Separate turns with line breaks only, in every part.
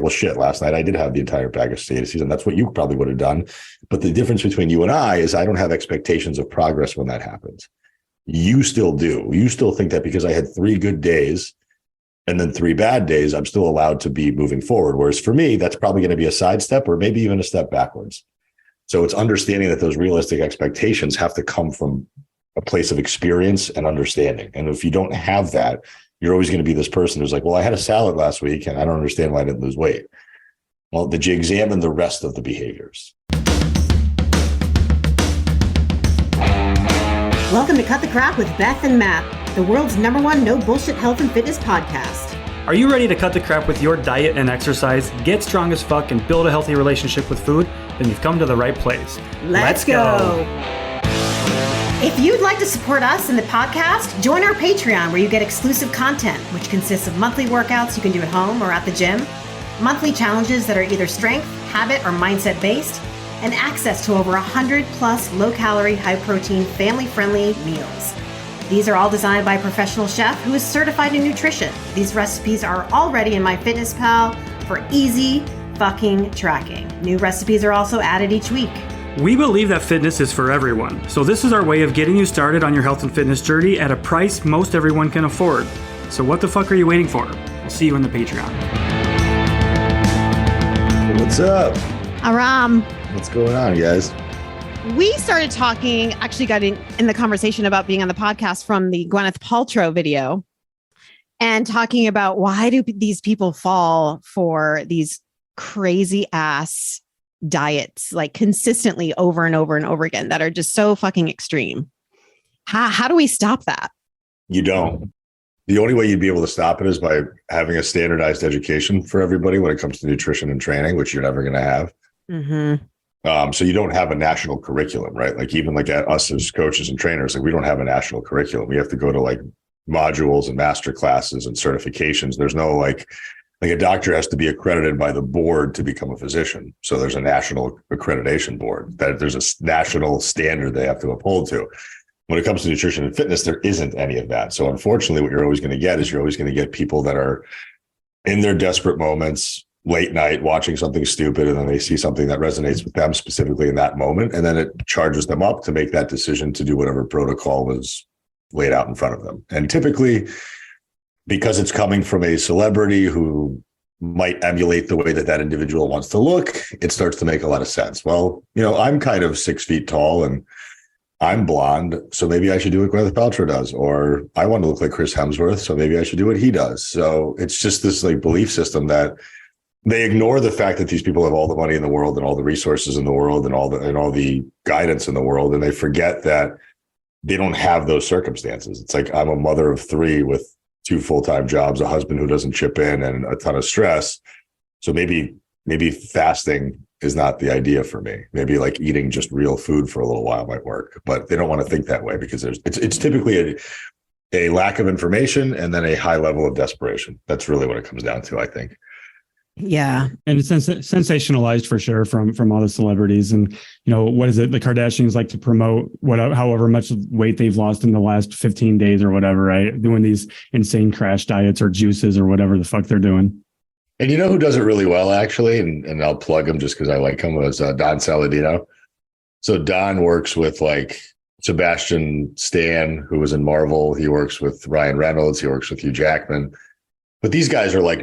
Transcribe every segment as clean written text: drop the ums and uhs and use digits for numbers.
well, shit, last night I did have the entire bag of statices, and that's what you probably would have done. But the difference between you and I is I don't have expectations of progress when that happens. You still do. You still think that because I had 3 good days and then 3 bad days, I'm still allowed to be moving forward. Whereas for me, that's probably going to be a sidestep or maybe even a step backwards. So it's understanding that those realistic expectations have to come from a place of experience and understanding. And if you don't have that, you're always going to be this person who's like, well, I had a salad last week and I don't understand why I didn't lose weight. Well, did you examine the rest of the behaviors?
Welcome to Cut the Crap with Beth and Matt, the world's #1 no bullshit health and fitness podcast.
Are you ready to cut the crap with your diet and exercise, get strong as fuck, and build a healthy relationship with food? Then you've come to the right place.
Let's go. If you'd like to support us in the podcast, join our Patreon where you get exclusive content, which consists of monthly workouts you can do at home or at the gym, monthly challenges that are either strength, habit, or mindset based, and access to over 100 plus low-calorie, high-protein, family-friendly meals. These are all designed by a professional chef who is certified in nutrition. These recipes are already in MyFitnessPal for easy fucking tracking. New recipes are also added each week.
We believe that fitness is for everyone, so this is our way of getting you started on your health and fitness journey at a price most everyone can afford. So what the fuck are you waiting for? We'll see you in the Patreon.
What's up?
Aram.
What's going on, guys?
We started talking, actually got in the conversation about being on the podcast from the Gwyneth Paltrow video and talking about why do these people fall for these crazy ass diets, like consistently over and over and over again, that are just so fucking extreme. How do we stop that?
You don't. The only way you'd be able to stop it is by having a standardized education for everybody when it comes to nutrition and training, which you're never going to have.
Mm-hmm.
So you don't have a national curriculum, right? Like even like at us as coaches and trainers, like we don't have a national curriculum. We have to go to like modules and master classes and certifications. There's no like a doctor has to be accredited by the board to become a physician. So there's a national accreditation board that there's a national standard they have to uphold to. When it comes to nutrition and fitness, there isn't any of that. So unfortunately, what you're always going to get is you're always going to get people that are in their desperate moments, late night, watching something stupid, and then they see something that resonates with them specifically in that moment. And then it charges them up to make that decision to do whatever protocol was laid out in front of them. And typically, because it's coming from a celebrity who might emulate the way that that individual wants to look, it starts to make a lot of sense. Well, I'm kind of 6 feet tall and I'm blonde, so maybe I should do what Gwyneth Paltrow does. Or I want to look like Chris Hemsworth, so maybe I should do what he does. So it's just this like belief system that they ignore the fact that these people have all the money in the world and all the resources in the world and all the guidance in the world. And they forget that they don't have those circumstances. It's like, I'm a mother of 3 with 2 full-time jobs, a husband who doesn't chip in, and a ton of stress. So maybe fasting is not the idea for me. Maybe like eating just real food for a little while might work, but they don't want to think that way because it's typically a lack of information and then a high level of desperation. That's really what it comes down to, I think.
Yeah.
And it's sensationalized for sure from all the celebrities. And, what is it? The Kardashians like to promote however much weight they've lost in the last 15 days or whatever, right? Doing these insane crash diets or juices or whatever the fuck they're doing.
And you know who does it really well, actually? And I'll plug him just because I like him, was Don Saladino. So Don works with like Sebastian Stan, who was in Marvel. He works with Ryan Reynolds. He works with Hugh Jackman. But these guys are like,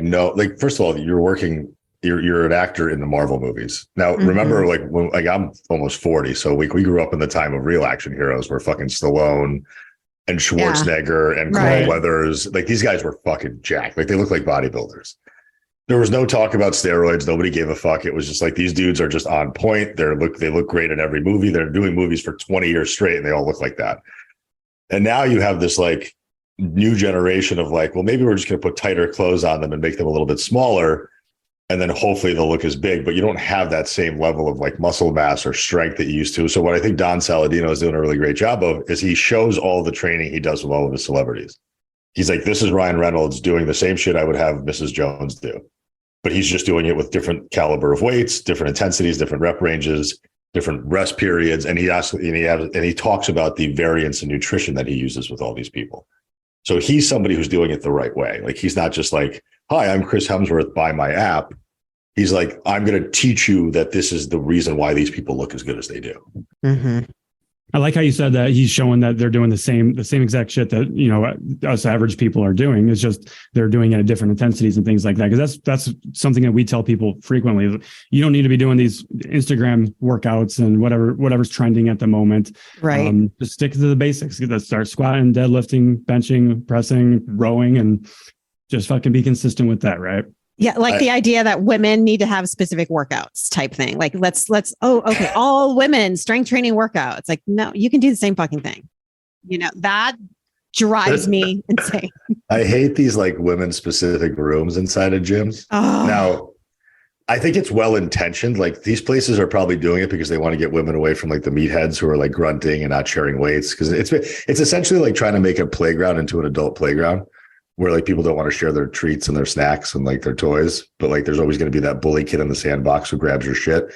first of all, you're an actor in the Marvel movies. Now, remember, when I'm almost 40, so we grew up in the time of real action heroes where fucking Stallone and Schwarzenegger and Carl Weathers, like these guys were fucking jacked. Like they look like bodybuilders. There was no talk about steroids. Nobody gave a fuck. It was just like, these dudes are just on point. They look great in every movie. They're doing movies for 20 years straight and they all look like that. And now you have this like new generation of like, well, maybe we're just going to put tighter clothes on them and make them a little bit smaller. And then hopefully they'll look as big, but you don't have that same level of like muscle mass or strength that you used to. So what I think Don Saladino is doing a really great job of is he shows all the training he does with all of his celebrities. He's like, this is Ryan Reynolds doing the same shit I would have Mrs. Jones do, but he's just doing it with different caliber of weights, different intensities, different rep ranges, different rest periods. And he talks about the variance in nutrition that he uses with all these people. So he's somebody who's doing it the right way. Like he's not just like, hi, I'm Chris Hemsworth, buy my app. He's like, I'm going to teach you that this is the reason why these people look as good as they do.
Mm-hmm.
I like how you said that he's showing that they're doing the same exact shit that, you know, us average people are doing. It's just they're doing it at different intensities and things like that. Because that's something that we tell people frequently. You don't need to be doing these Instagram workouts and whatever's trending at the moment.
Right.
Just stick to the basics. Start squatting, deadlifting, benching, pressing, rowing, and just fucking be consistent with that. Right.
Yeah, like the idea that women need to have specific workouts type thing. Like okay, all women strength training workouts. Like, no, you can do the same fucking thing. You know, that drives me insane.
I hate these like women specific rooms inside of gyms.
Oh.
Now, I think it's well intentioned. Like these places are probably doing it because they want to get women away from like the meatheads who are like grunting and not sharing weights. Because it's essentially like trying to make a playground into an adult playground, where like people don't want to share their treats and their snacks and like their toys, but like there's always going to be that bully kid in the sandbox who grabs your shit.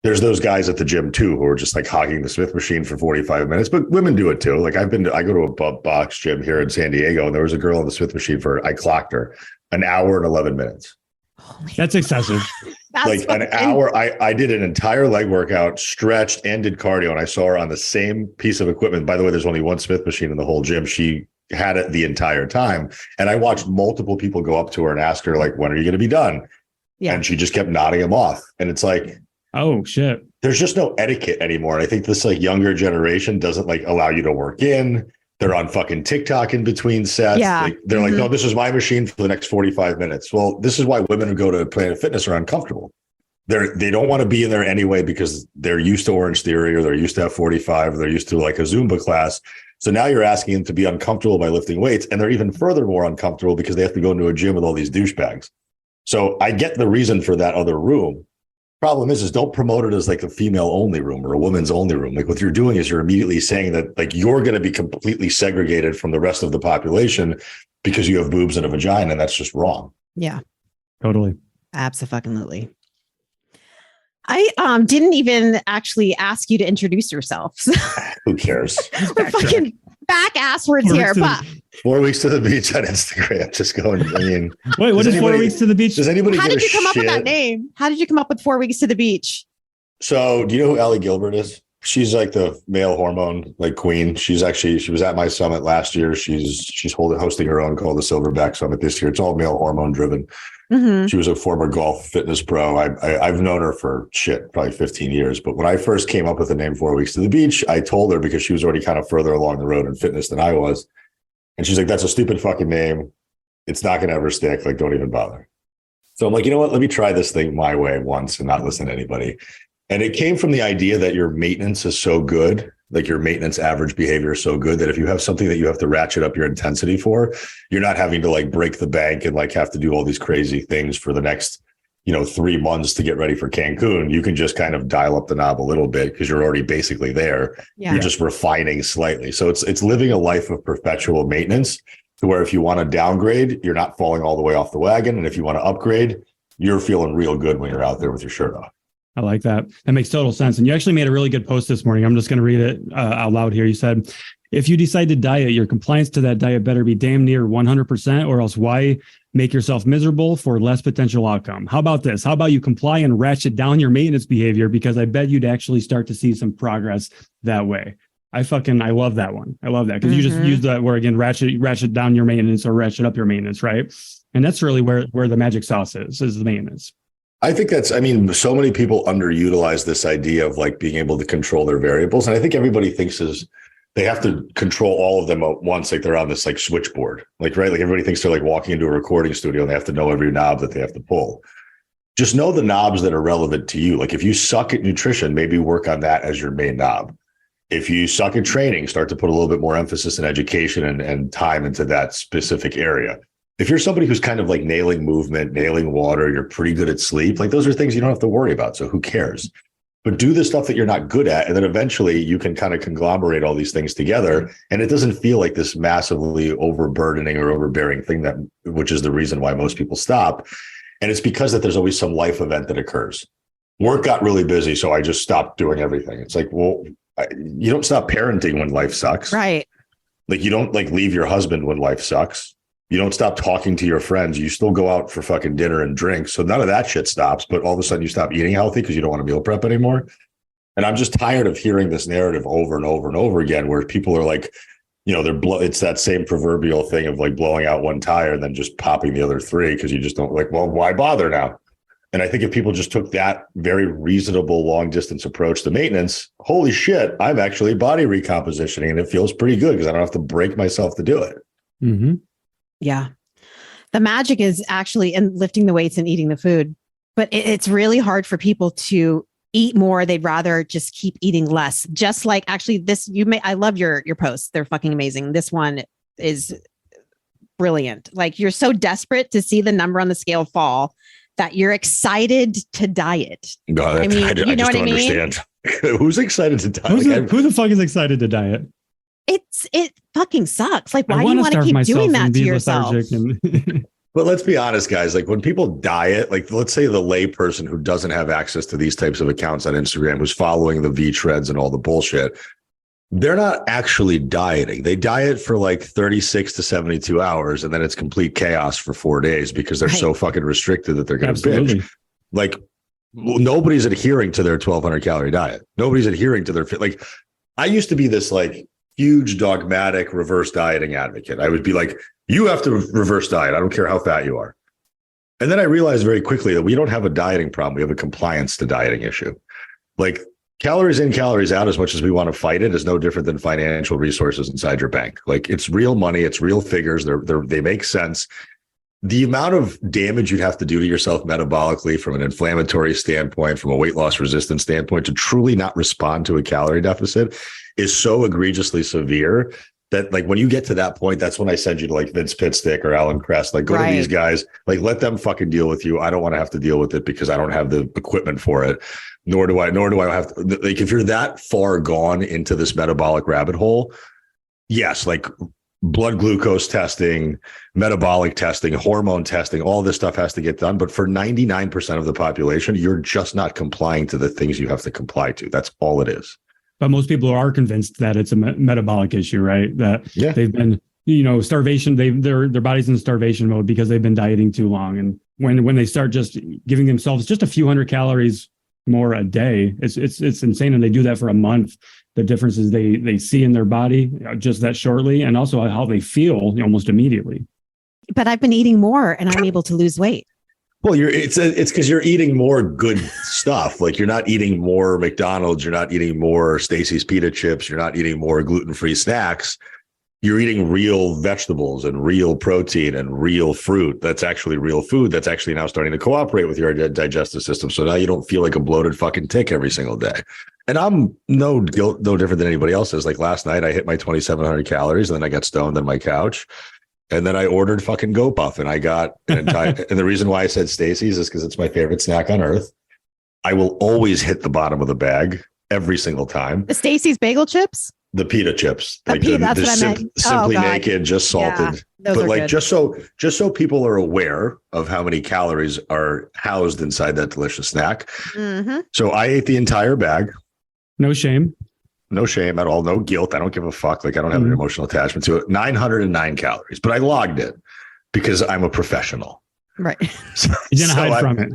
There's those guys at the gym too who are just like hogging the Smith machine for 45 minutes, but women do it too. Like I go to a box gym here in San Diego, and there was a girl on the Smith machine I clocked her an hour and 11 minutes.
That's excessive.
Like an hour. I did an entire leg workout, stretched and did cardio, and I saw her on the same piece of equipment. By the way, there's only one Smith machine in the whole gym. She had it the entire time. And I watched multiple people go up to her and ask her, like, when are you going to be done? Yeah. And she just kept nodding them off. And it's like,
oh shit,
there's just no etiquette anymore. And I think this like younger generation doesn't like allow you to work in. They're on fucking TikTok in between sets.
Yeah.
They're like, no, this is my machine for the next 45 minutes. Well, this is why women who go to Planet Fitness are uncomfortable. They don't want to be in there anyway because they're used to Orange Theory, or they're used to have 45, or they're used to like a Zumba class. So now you're asking them to be uncomfortable by lifting weights, and they're even further more uncomfortable because they have to go into a gym with all these douchebags. So I get the reason for that other room. Problem is don't promote it as like a female only room or a women's only room. Like what you're doing is you're immediately saying that like you're going to be completely segregated from the rest of the population because you have boobs and a vagina, and that's just wrong.
Yeah,
totally.
Absolutely. I didn't even actually ask you to introduce yourself.
Who cares?
We're fucking back ass words here. But
4 weeks to the beach on Instagram. Just going. I mean,
wait, what is 4 weeks to the beach?
Does anybody?
How did you come up with that name? How did you come up with 4 weeks to the beach?
So, do you know who Allie Gilbert is? She's like the male hormone like queen. She was at my summit last year. She's hosting her own called the Silverback Summit this year. It's all male hormone driven. Mm-hmm. She was a former golf fitness pro. I've known her for probably 15 years. But when I first came up with the name 4 weeks to the beach, I told her, because she was already kind of further along the road in fitness than I was. And she's like, that's a stupid fucking name. It's not going to ever stick. Like, don't even bother. So I'm like, you know what? Let me try this thing my way once and not listen to anybody. And it came from the idea that your maintenance is so good, like your maintenance average behavior is so good that if you have something that you have to ratchet up your intensity for, you're not having to like break the bank and like have to do all these crazy things for the next, 3 months to get ready for Cancun. You can just kind of dial up the knob a little bit because you're already basically there. Yeah. You're just refining slightly. So it's living a life of perpetual maintenance, to where if you want to downgrade, you're not falling all the way off the wagon. And if you want to upgrade, you're feeling real good when you're out there with your shirt off.
I like that. That makes total sense. And you actually made a really good post this morning. I'm just going to read it out loud here. You said, if you decide to diet, your compliance to that diet better be damn near 100%, or else why make yourself miserable for less potential outcome? How about this? How about you comply and ratchet down your maintenance behavior? Because I bet you'd actually start to see some progress that way. I love that one. I love that, because you just use that word again, ratchet down your maintenance or ratchet up your maintenance, right? And that's really where the magic sauce is the maintenance.
I think so many people underutilize this idea of like being able to control their variables. And I think everybody thinks they have to control all of them at once. Like they're on this like switchboard, like, right? Like everybody thinks they're like walking into a recording studio and they have to know every knob that they have to pull. Just know the knobs that are relevant to you. Like if you suck at nutrition, maybe work on that as your main knob. If you suck at training, start to put a little bit more emphasis in education and time into that specific area. If you're somebody who's kind of like nailing movement, nailing water, you're pretty good at sleep, like those are things you don't have to worry about. So who cares? But do the stuff that you're not good at. And then eventually you can kind of conglomerate all these things together. And it doesn't feel like this massively overburdening or overbearing thing which is the reason why most people stop. And it's because that there's always some life event that occurs. Work got really busy, so I just stopped doing everything. It's like, well, you don't stop parenting when life sucks.
Right.
Like you don't like leave your husband when life sucks. You don't stop talking to your friends. You still go out for fucking dinner and drinks. So none of that shit stops, but all of a sudden you stop eating healthy because you don't want to meal prep anymore. And I'm just tired of hearing this narrative over and over and over again, where people are like, it's that same proverbial thing of like blowing out one tire and then just popping the other three because you just don't like, well, why bother now? And I think if people just took that very reasonable long distance approach to maintenance, holy shit, I'm actually body recompositioning and it feels pretty good because I don't have to break myself to do it.
Mm-hmm.
Yeah. The magic is actually in lifting the weights and eating the food, but it's really hard for people to eat more. They'd rather just keep eating less. Just like actually I love your posts. They're fucking amazing. This one is brilliant. Like you're so desperate to see the number on the scale fall that you're excited to diet.
God,
I mean, you know what I mean?
Understand. Who's excited to diet?
Who the fuck is excited to diet?
It fucking sucks. Like, why do you want to keep doing that to yourself?
But let's be honest, guys. Like when people diet, like let's say the lay person who doesn't have access to these types of accounts on Instagram, who's following the V-treads and all the bullshit, they're not actually dieting. They diet for like 36 to 72 hours, and then it's complete chaos for 4 days because they're so fucking restricted that they're going to binge. Like nobody's adhering to their 1,200 calorie diet. Nobody's adhering to their like. I used to be this like huge dogmatic reverse dieting advocate. I would be like, you have to reverse diet. I don't care how fat you are. And then I realized very quickly that we don't have a dieting problem. We have a compliance to dieting issue. Like calories in, calories out, as much as we want to fight it, is no different than financial resources inside your bank. Like it's real money. It's real figures. They make sense. The amount of damage you'd have to do to yourself metabolically from an inflammatory standpoint, from a weight loss resistance standpoint, to truly not respond to a calorie deficit is so egregiously severe that like when you get to that point, that's when I send you to like Vince Pitstick or Alan Kress, like go to these guys, like let them fucking deal with you. I don't want to have to deal with it because I don't have the equipment for it. Nor do I have to, like, if you're that far gone into this metabolic rabbit hole, yes, like blood glucose testing, metabolic testing, hormone testing, all this stuff has to get done. But for 99% of the population, you're just not complying to the things you have to comply to. That's all it is.
But most people are convinced that it's a metabolic issue, right? That they've been, starvation, their body's in starvation mode because they've been dieting too long. And when they start just giving themselves just a few hundred calories more a day, it's insane. And they do that for a month. The differences they see in their body just that shortly, and also how they feel almost immediately.
But I've been eating more and I'm able to lose weight.
Well, it's because you're eating more good stuff. Like you're not eating more McDonald's, you're not eating more Stacy's pita chips, you're not eating more gluten-free snacks. You're eating real vegetables and real protein and real fruit. That's actually real food. That's actually now starting to cooperate with your digestive system. So now you don't feel like a bloated fucking tick every single day. And I'm no different than anybody else is. Like last night, I hit my 2,700 calories, and then I got stoned on my couch. And then I ordered fucking goat puff, and I got an entire. And the reason why I said Stacy's is because it's my favorite snack on earth. I will always hit the bottom of the bag every single time.
The Stacy's bagel chips,
the pita chips,
that's what I meant.
Simply naked, just salted.
Yeah,
but like
good.
just so people are aware of how many calories are housed inside that delicious snack.
Mm-hmm.
So I ate the entire bag.
No shame.
No shame at all. No guilt. I don't give a fuck. Like I don't have an emotional attachment to it. 909 calories, but I logged it because I'm a professional.
Right.
You didn't hide from it.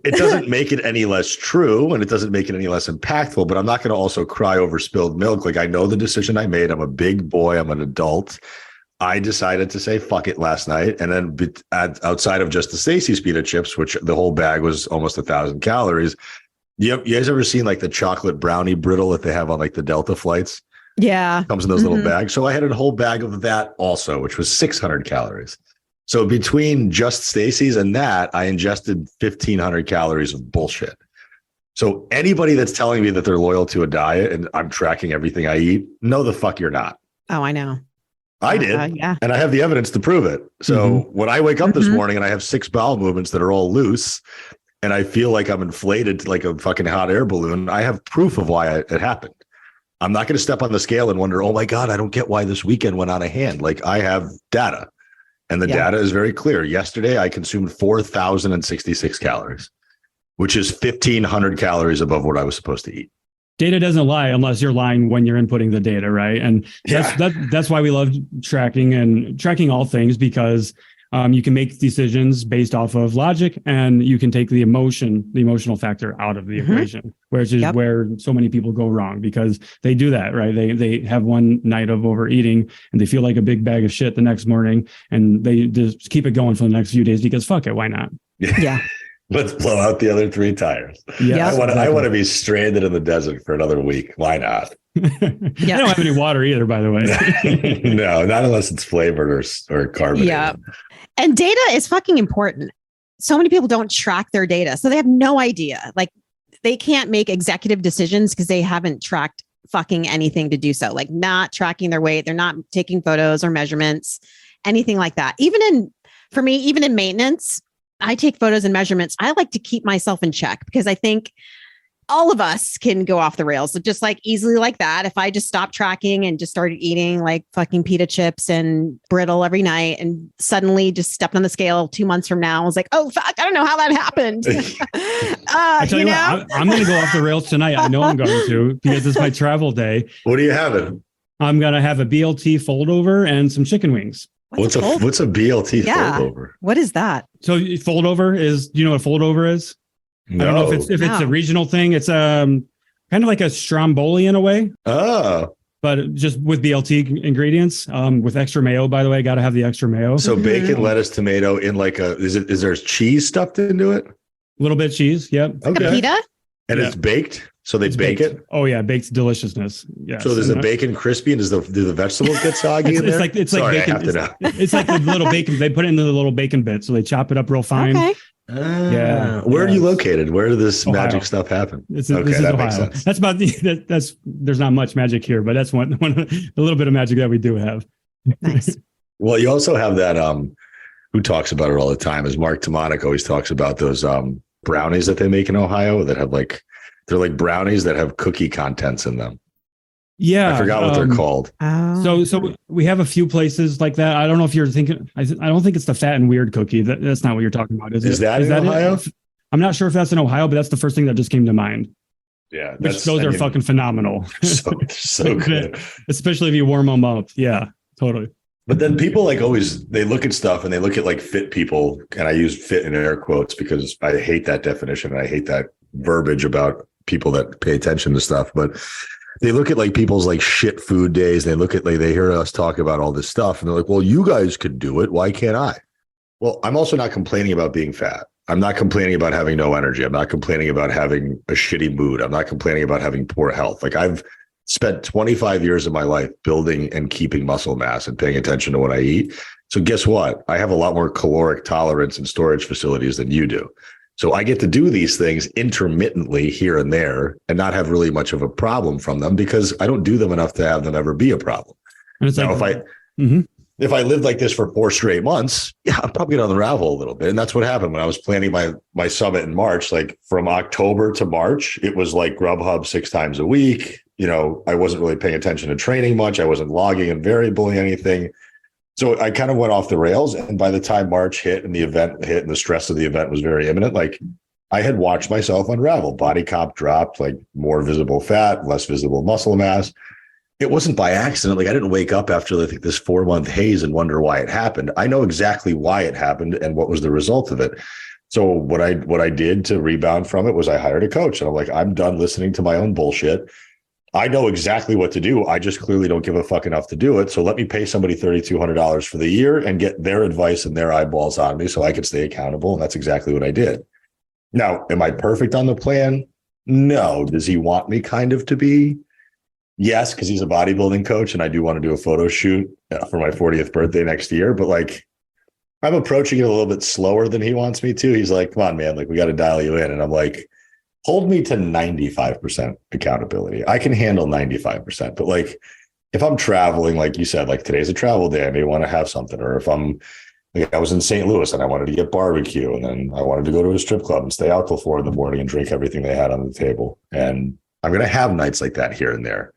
It doesn't make it any less true, and it doesn't make it any less impactful, but I'm not going to also cry over spilled milk. Like I know the decision I made. I'm a big boy. I'm an adult. I decided to say fuck it last night. And then outside of just the Stacy's pita chips, which the whole bag was almost 1,000 calories. You guys ever seen like the chocolate brownie brittle that they have on like the Delta flights?
Yeah.
Comes in those little bags. So I had a whole bag of that also, which was 600 calories. So between just Stacy's and that, I ingested 1,500 calories of bullshit. So anybody that's telling me that they're loyal to a diet and I'm tracking everything I eat, no, the fuck you're not.
Oh, I know.
I did.
Yeah.
And I have the evidence to prove it. So when I wake up this morning and I have 6 bowel movements that are all loose, and I feel like I'm inflated like a fucking hot air balloon, I have proof of why it happened. I'm not going to step on the scale and wonder, oh my God, I don't get why this weekend went out of hand. Like I have data, and the data is very clear. Yesterday, I consumed 4,066 calories, which is 1,500 calories above what I was supposed to eat.
Data doesn't lie unless you're lying when you're inputting the data, right? And that's why we love tracking all things, because you can make decisions based off of logic, and you can take the emotional factor out of the equation, which is where so many people go wrong, because they do that, right? They have one night of overeating and they feel like a big bag of shit the next morning, and they just keep it going for the next few days because fuck it, why not?
Yeah.
Let's blow out the other 3 tires.
Yeah,
I want to be stranded in the desert for another week. Why not?
I don't have any water either, by the way.
No, not unless it's flavored or carbonated.
Yeah. And data is fucking important. So many people don't track their data, so they have no idea. Like, they can't make executive decisions because they haven't tracked fucking anything to do so. Like, not tracking their weight. They're not taking photos or measurements, anything like that. For me, even in maintenance, I take photos and measurements. I like to keep myself in check because I think all of us can go off the rails. So just like easily like that. If I just stopped tracking and just started eating like fucking pita chips and brittle every night and suddenly just stepped on the scale 2 months from now, I was like, oh, fuck, I don't know how that happened.
I tell you what, I'm going to go off the rails tonight. I know I'm going to, because it's my travel day.
What are you having?
I'm going to have a BLT fold over and some chicken wings.
What's a BLT fold over?
What is that?
So fold over is, do you know what fold over is?
No.
I don't know if it's a regional thing. It's kind of like a stromboli in a way.
Oh.
But just with BLT ingredients, with extra mayo, by the way. Got to have the extra mayo.
So bacon, lettuce, tomato in like is there cheese stuffed into it?
A little bit of cheese. Yep.
Okay. A pita?
And it's baked? So they bake
baked.
it?
Oh yeah, baked deliciousness. Yeah.
So there's the bacon crispy, and do the vegetables get soggy in there?
It's like bacon.
I have to know.
It's like the little bacon. They put it into the little bacon bit, so they chop it up real fine.
Okay.
Where are you located? Where did this magic stuff happen?
This is Ohio. Makes sense. That's about there's not much magic here, but that's one a little bit of magic that we do have.
Nice.
Well, you also have that who talks about it all the time is Mark Tomonik always talks about those brownies that they make in Ohio that have they're like brownies that have cookie contents in them.
Yeah.
I forgot what they're called.
So we have a few places like that. I don't know if you're thinking, I don't think it's the fat and weird cookie. That's not what you're talking about. Is that in Ohio? I'm not sure if that's in Ohio, but that's the first thing that just came to mind.
Yeah.
Those are fucking phenomenal.
So good.
Especially if you warm them up. Yeah, totally.
But then people they look at stuff and they look at like fit people. And I use fit in air quotes because I hate that definition. And I hate that verbiage about people that pay attention to stuff. But they look at like people's like shit food days. They look at they hear us talk about all this stuff and they're like, well, you guys could do it. Why can't I? Well, I'm also not complaining about being fat. I'm not complaining about having no energy. I'm not complaining about having a shitty mood. I'm not complaining about having poor health. Like I've spent 25 years of my life building and keeping muscle mass and paying attention to what I eat. So guess what? I have a lot more caloric tolerance and storage facilities than you do. So I get to do these things intermittently here and there and not have really much of a problem from them because I don't do them enough to have them ever be a problem. And it's now, if I lived like this for 4 straight months, I'm probably going to unravel a little bit. And that's what happened when I was planning my summit in March. Like from October to March, it was like Grubhub 6 times a week. You know, I wasn't really paying attention to training much. I wasn't logging and variabling anything. So I kind of went off the rails. And by the time March hit and the event hit and the stress of the event was very imminent, like I had watched myself unravel. Body comp dropped, like more visible fat, less visible muscle mass. It wasn't by accident. Like I didn't wake up after this 4-month haze and wonder why it happened. I know exactly why it happened and what was the result of it. So what I did to rebound from it was I hired a coach. And I'm like, I'm done listening to my own bullshit. I know exactly what to do. I just clearly don't give a fuck enough to do it. So let me pay somebody $3,200 for the year and get their advice and their eyeballs on me so I can stay accountable. And that's exactly what I did. Now, am I perfect on the plan? No. Does he want me kind of to be? Yes, because he's a bodybuilding coach and I do want to do a photo shoot for my 40th birthday next year. But like, I'm approaching it a little bit slower than he wants me to. He's like, come on, man, like we got to dial you in. And I'm like, hold me to 95% accountability. I can handle 95%. But like, if I'm traveling, like you said, like today's a travel day, I may want to have something. Or if I was in St. Louis and I wanted to get barbecue and then I wanted to go to a strip club and stay out till 4 a.m. and drink everything they had on the table. And I'm going to have nights like that here and there.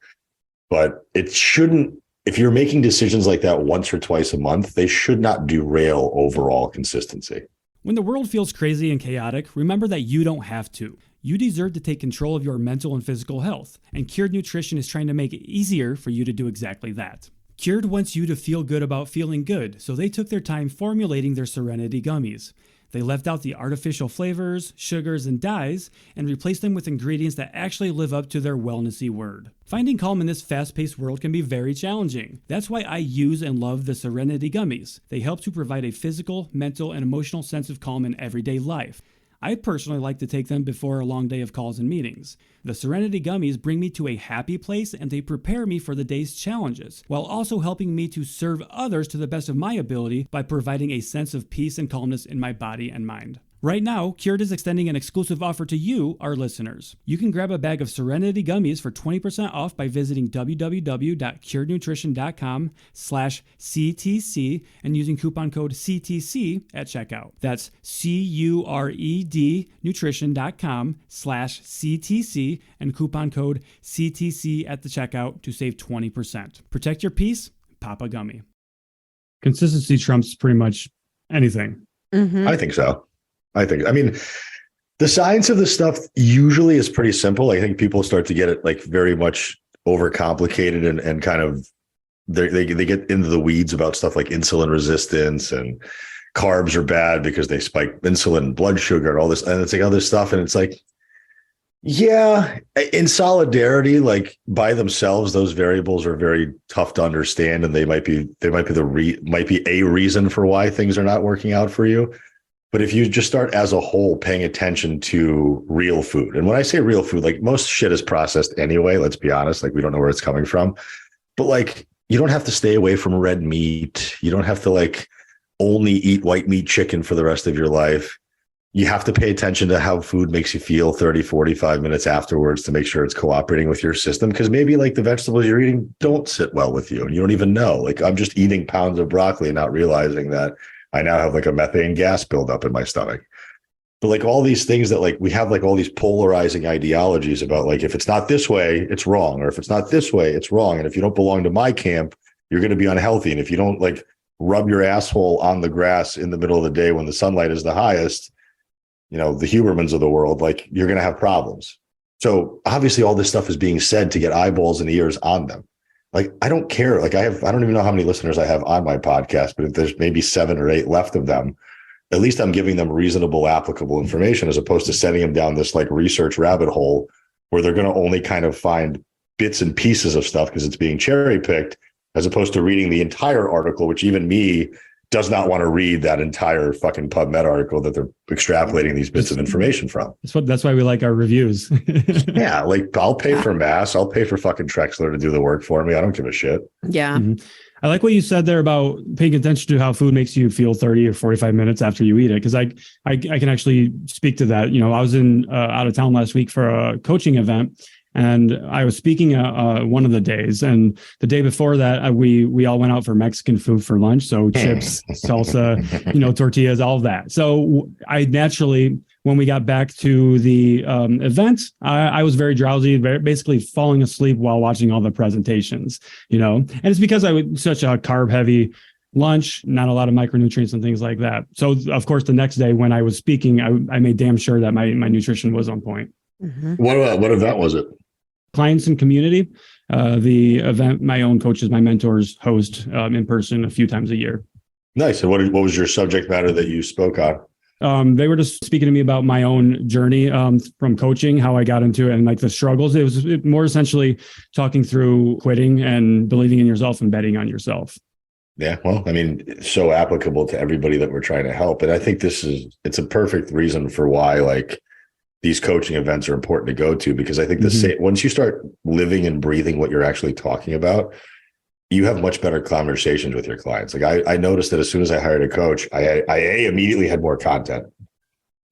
But it shouldn't, if you're making decisions like that once or twice a month, they should not derail overall consistency.
When the world feels crazy and chaotic, remember that you don't have to. You deserve to take control of your mental and physical health, and Cured Nutrition is trying to make it easier for you to do exactly that. Cured wants you to feel good about feeling good, so they took their time formulating their Serenity gummies. They left out the artificial flavors, sugars, and dyes, and replaced them with ingredients that actually live up to their wellnessy word. Finding calm in this fast-paced world can be very challenging. That's why I use and love the Serenity gummies. They help to provide a physical, mental, and emotional sense of calm in everyday life. I personally like to take them before a long day of calls and meetings. The Serenity gummies bring me to a happy place and they prepare me for the day's challenges, while also helping me to serve others to the best of my ability by providing a sense of peace and calmness in my body and mind. Right now, Cured is extending an exclusive offer to you, our listeners. You can grab a bag of Serenity gummies for 20% off by visiting www.curednutrition.com/CTC and using coupon code CTC at checkout. That's CURED nutrition.com/CTC and coupon code CTC at the checkout to save 20%. Protect your peace, pop a gummy.
Consistency trumps pretty much anything.
I think so. I mean, the science of this stuff usually is pretty simple. I think people start to get it like very much overcomplicated and kind of they get into the weeds about stuff like insulin resistance and carbs are bad because they spike insulin, blood sugar, and all this, and it's like other stuff. And it's like, yeah, in solidarity, like by themselves, those variables are very tough to understand, and they might be a reason for why things are not working out for you. But if you just start as a whole paying attention to real food, and when I say real food, like most shit is processed anyway, let's be honest, like we don't know where it's coming from, but like you don't have to stay away from red meat. You don't have to like only eat white meat chicken for the rest of your life. You have to pay attention to how food makes you feel 30, 45 minutes afterwards to make sure it's cooperating with your system. Because maybe like the vegetables you're eating don't sit well with you and you don't even know. Like I'm just eating pounds of broccoli and not realizing that I now have like a methane gas buildup in my stomach. But like all these things that like we have like all these polarizing ideologies about like if it's not this way, it's wrong. Or if it's not this way, it's wrong. And if you don't belong to my camp, you're going to be unhealthy. And if you don't like rub your asshole on the grass in the middle of the day when the sunlight is the highest, you know, the Hubermans of the world, like you're going to have problems. So obviously all this stuff is being said to get eyeballs and ears on them. Like, I don't care. Like I don't even know how many listeners I have on my podcast, but if there's maybe 7 or 8 left of them, at least I'm giving them reasonable, applicable information as opposed to sending them down this like research rabbit hole where they're going to only kind of find bits and pieces of stuff because it's being cherry picked, as opposed to reading the entire article, which even me does not want to read that entire fucking PubMed article that they're extrapolating these bits of information from.
That's why we like our reviews.
Yeah, like I'll pay for Mass. I'll pay for fucking Trexler to do the work for me. I don't give a shit.
Yeah.
Mm-hmm. I like what you said there about paying attention to how food makes you feel 30 or 45 minutes after you eat it. Because I can actually speak to that. You know, I was out of town last week for a coaching event. And I was speaking one of the days, and the day before that, we all went out for Mexican food for lunch. So chips, salsa, tortillas, all of that. So I naturally, when we got back to the event, I was very drowsy, basically falling asleep while watching all the presentations, and it's because I was such a carb heavy lunch, not a lot of micronutrients and things like that. So of course, the next day when I was speaking, I made damn sure that my nutrition was on point.
Mm-hmm.
What event was it?
Clients and community. The event my own coaches, my mentors host in person a few times a year. Nice.
And what was your subject matter that you spoke on?
They were just speaking to me about my own journey from coaching, how I got into it and like the struggles. It was more essentially talking through quitting and believing in yourself and betting on yourself.
Yeah. Well, I mean, it's so applicable to everybody that we're trying to help. And I think it's a perfect reason for why like these coaching events are important to go to, because I think once you start living and breathing what you're actually talking about, you have much better conversations with your clients. Like I noticed that as soon as I hired a coach, I immediately had more content.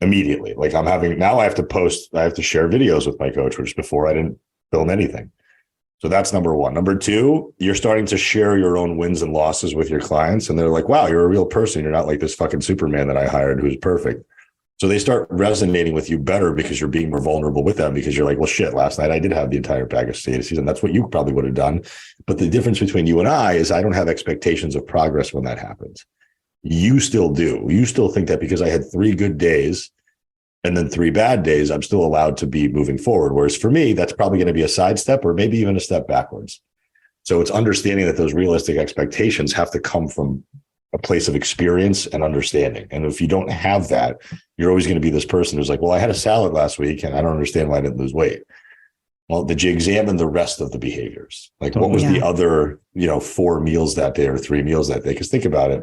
Immediately. Like I have to share videos with my coach, which before I didn't film anything. So that's number one. Number two, you're starting to share your own wins and losses with your clients. And they're like, wow, you're a real person. You're not like this fucking Superman that I hired who's perfect. So they start resonating with you better because you're being more vulnerable with them, because you're like, well, shit, last night I did have the entire bag of statices, and that's what you probably would have done. But the difference between you and I is I don't have expectations of progress when that happens. You still do. You still think that because I had 3 good days And then 3 bad days, I'm still allowed to be moving forward. Whereas for me, that's probably going to be a sidestep or maybe even a step backwards. So it's understanding that those realistic expectations have to come from a place of experience and understanding. And if you don't have that, you're always going to be this person who's like, well, I had a salad last week and I don't understand why I didn't lose weight. Well, did you examine the rest of the behaviors? Like what was the other, 4 meals that day or 3 meals that day? Because think about it.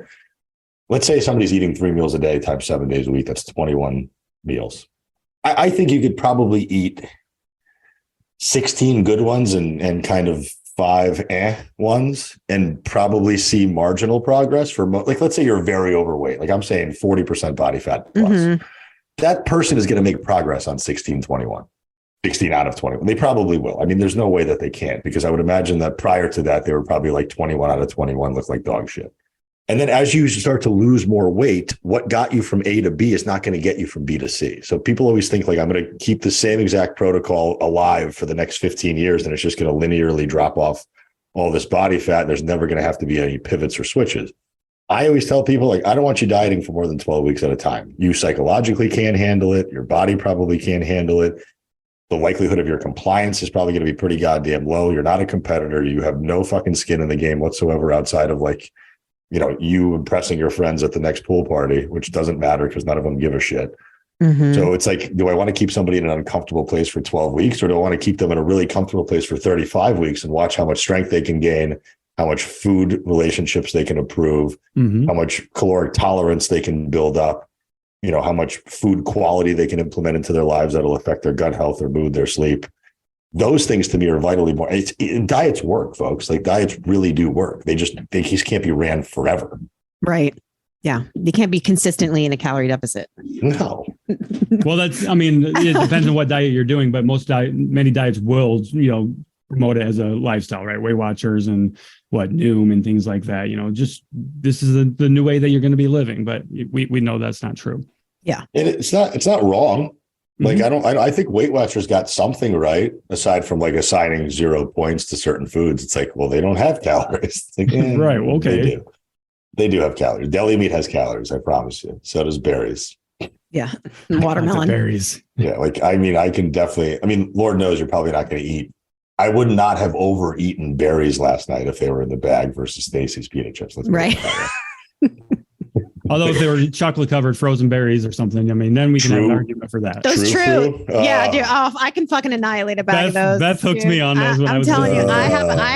Let's say somebody's eating 3 meals a day times 7 days a week. That's 21 meals. I think you could probably eat 16 good ones and kind of 5 ones and probably see marginal progress for like, let's say you're very overweight. Like I'm saying 40% body fat plus. Mm-hmm. That person is going to make progress on 16 out of 21. They probably will. I mean, there's no way that they can't, because I would imagine that prior to that, they were probably like 21 out of 21 look like dog shit. And then as you start to lose more weight, what got you from A to B is not going to get you from B to C. So people always think like, I'm going to keep the same exact protocol alive for the next 15 years, and it's just going to linearly drop off all this body fat. There's never going to have to be any pivots or switches. I always tell people, like, I don't want you dieting for more than 12 weeks at a time. You psychologically can't handle it. Your body probably can't handle it. The likelihood of your compliance is probably going to be pretty goddamn low. You're not a competitor. You have no fucking skin in the game whatsoever outside of like, you impressing your friends at the next pool party, which doesn't matter because none of them give a shit. Mm-hmm. So it's like, do I want to keep somebody in an uncomfortable place for 12 weeks, or do I want to keep them in a really comfortable place for 35 weeks and watch how much strength they can gain, how much food relationships they can improve, mm-hmm. how much caloric tolerance they can build up, how much food quality they can implement into their lives that'll affect their gut health, their mood, their sleep. Those things to me are vitally more. Diets work, folks. Like diets really do work. They just can't be ran forever.
Right. Yeah. You can't be consistently in a calorie deficit.
No.
Well, it depends on what diet you're doing, but many diets will, promote it as a lifestyle, right? Weight Watchers and Noom and things like that. Just this is the new way that you're going to be living, but we know that's not true.
Yeah.
And it's not wrong. Like, I think Weight Watchers got something right, aside from like assigning 0 points to certain foods. It's like, well, they don't have calories. It's like,
right. Well, okay.
They do have calories. Deli meat has calories, I promise you. So does berries.
Yeah. Watermelon.
Berries.
Yeah. Like, I can definitely, Lord knows you're probably not going to eat. I would not have overeaten berries last night if they were in the bag versus Stacy's peanut chips.
Right.
Although if they were chocolate covered frozen berries or something, then we can have an argument for that.
Those true. Yeah, dude. Oh, I can fucking annihilate a bag of those.
Beth hooked me on those.
I'm telling you, I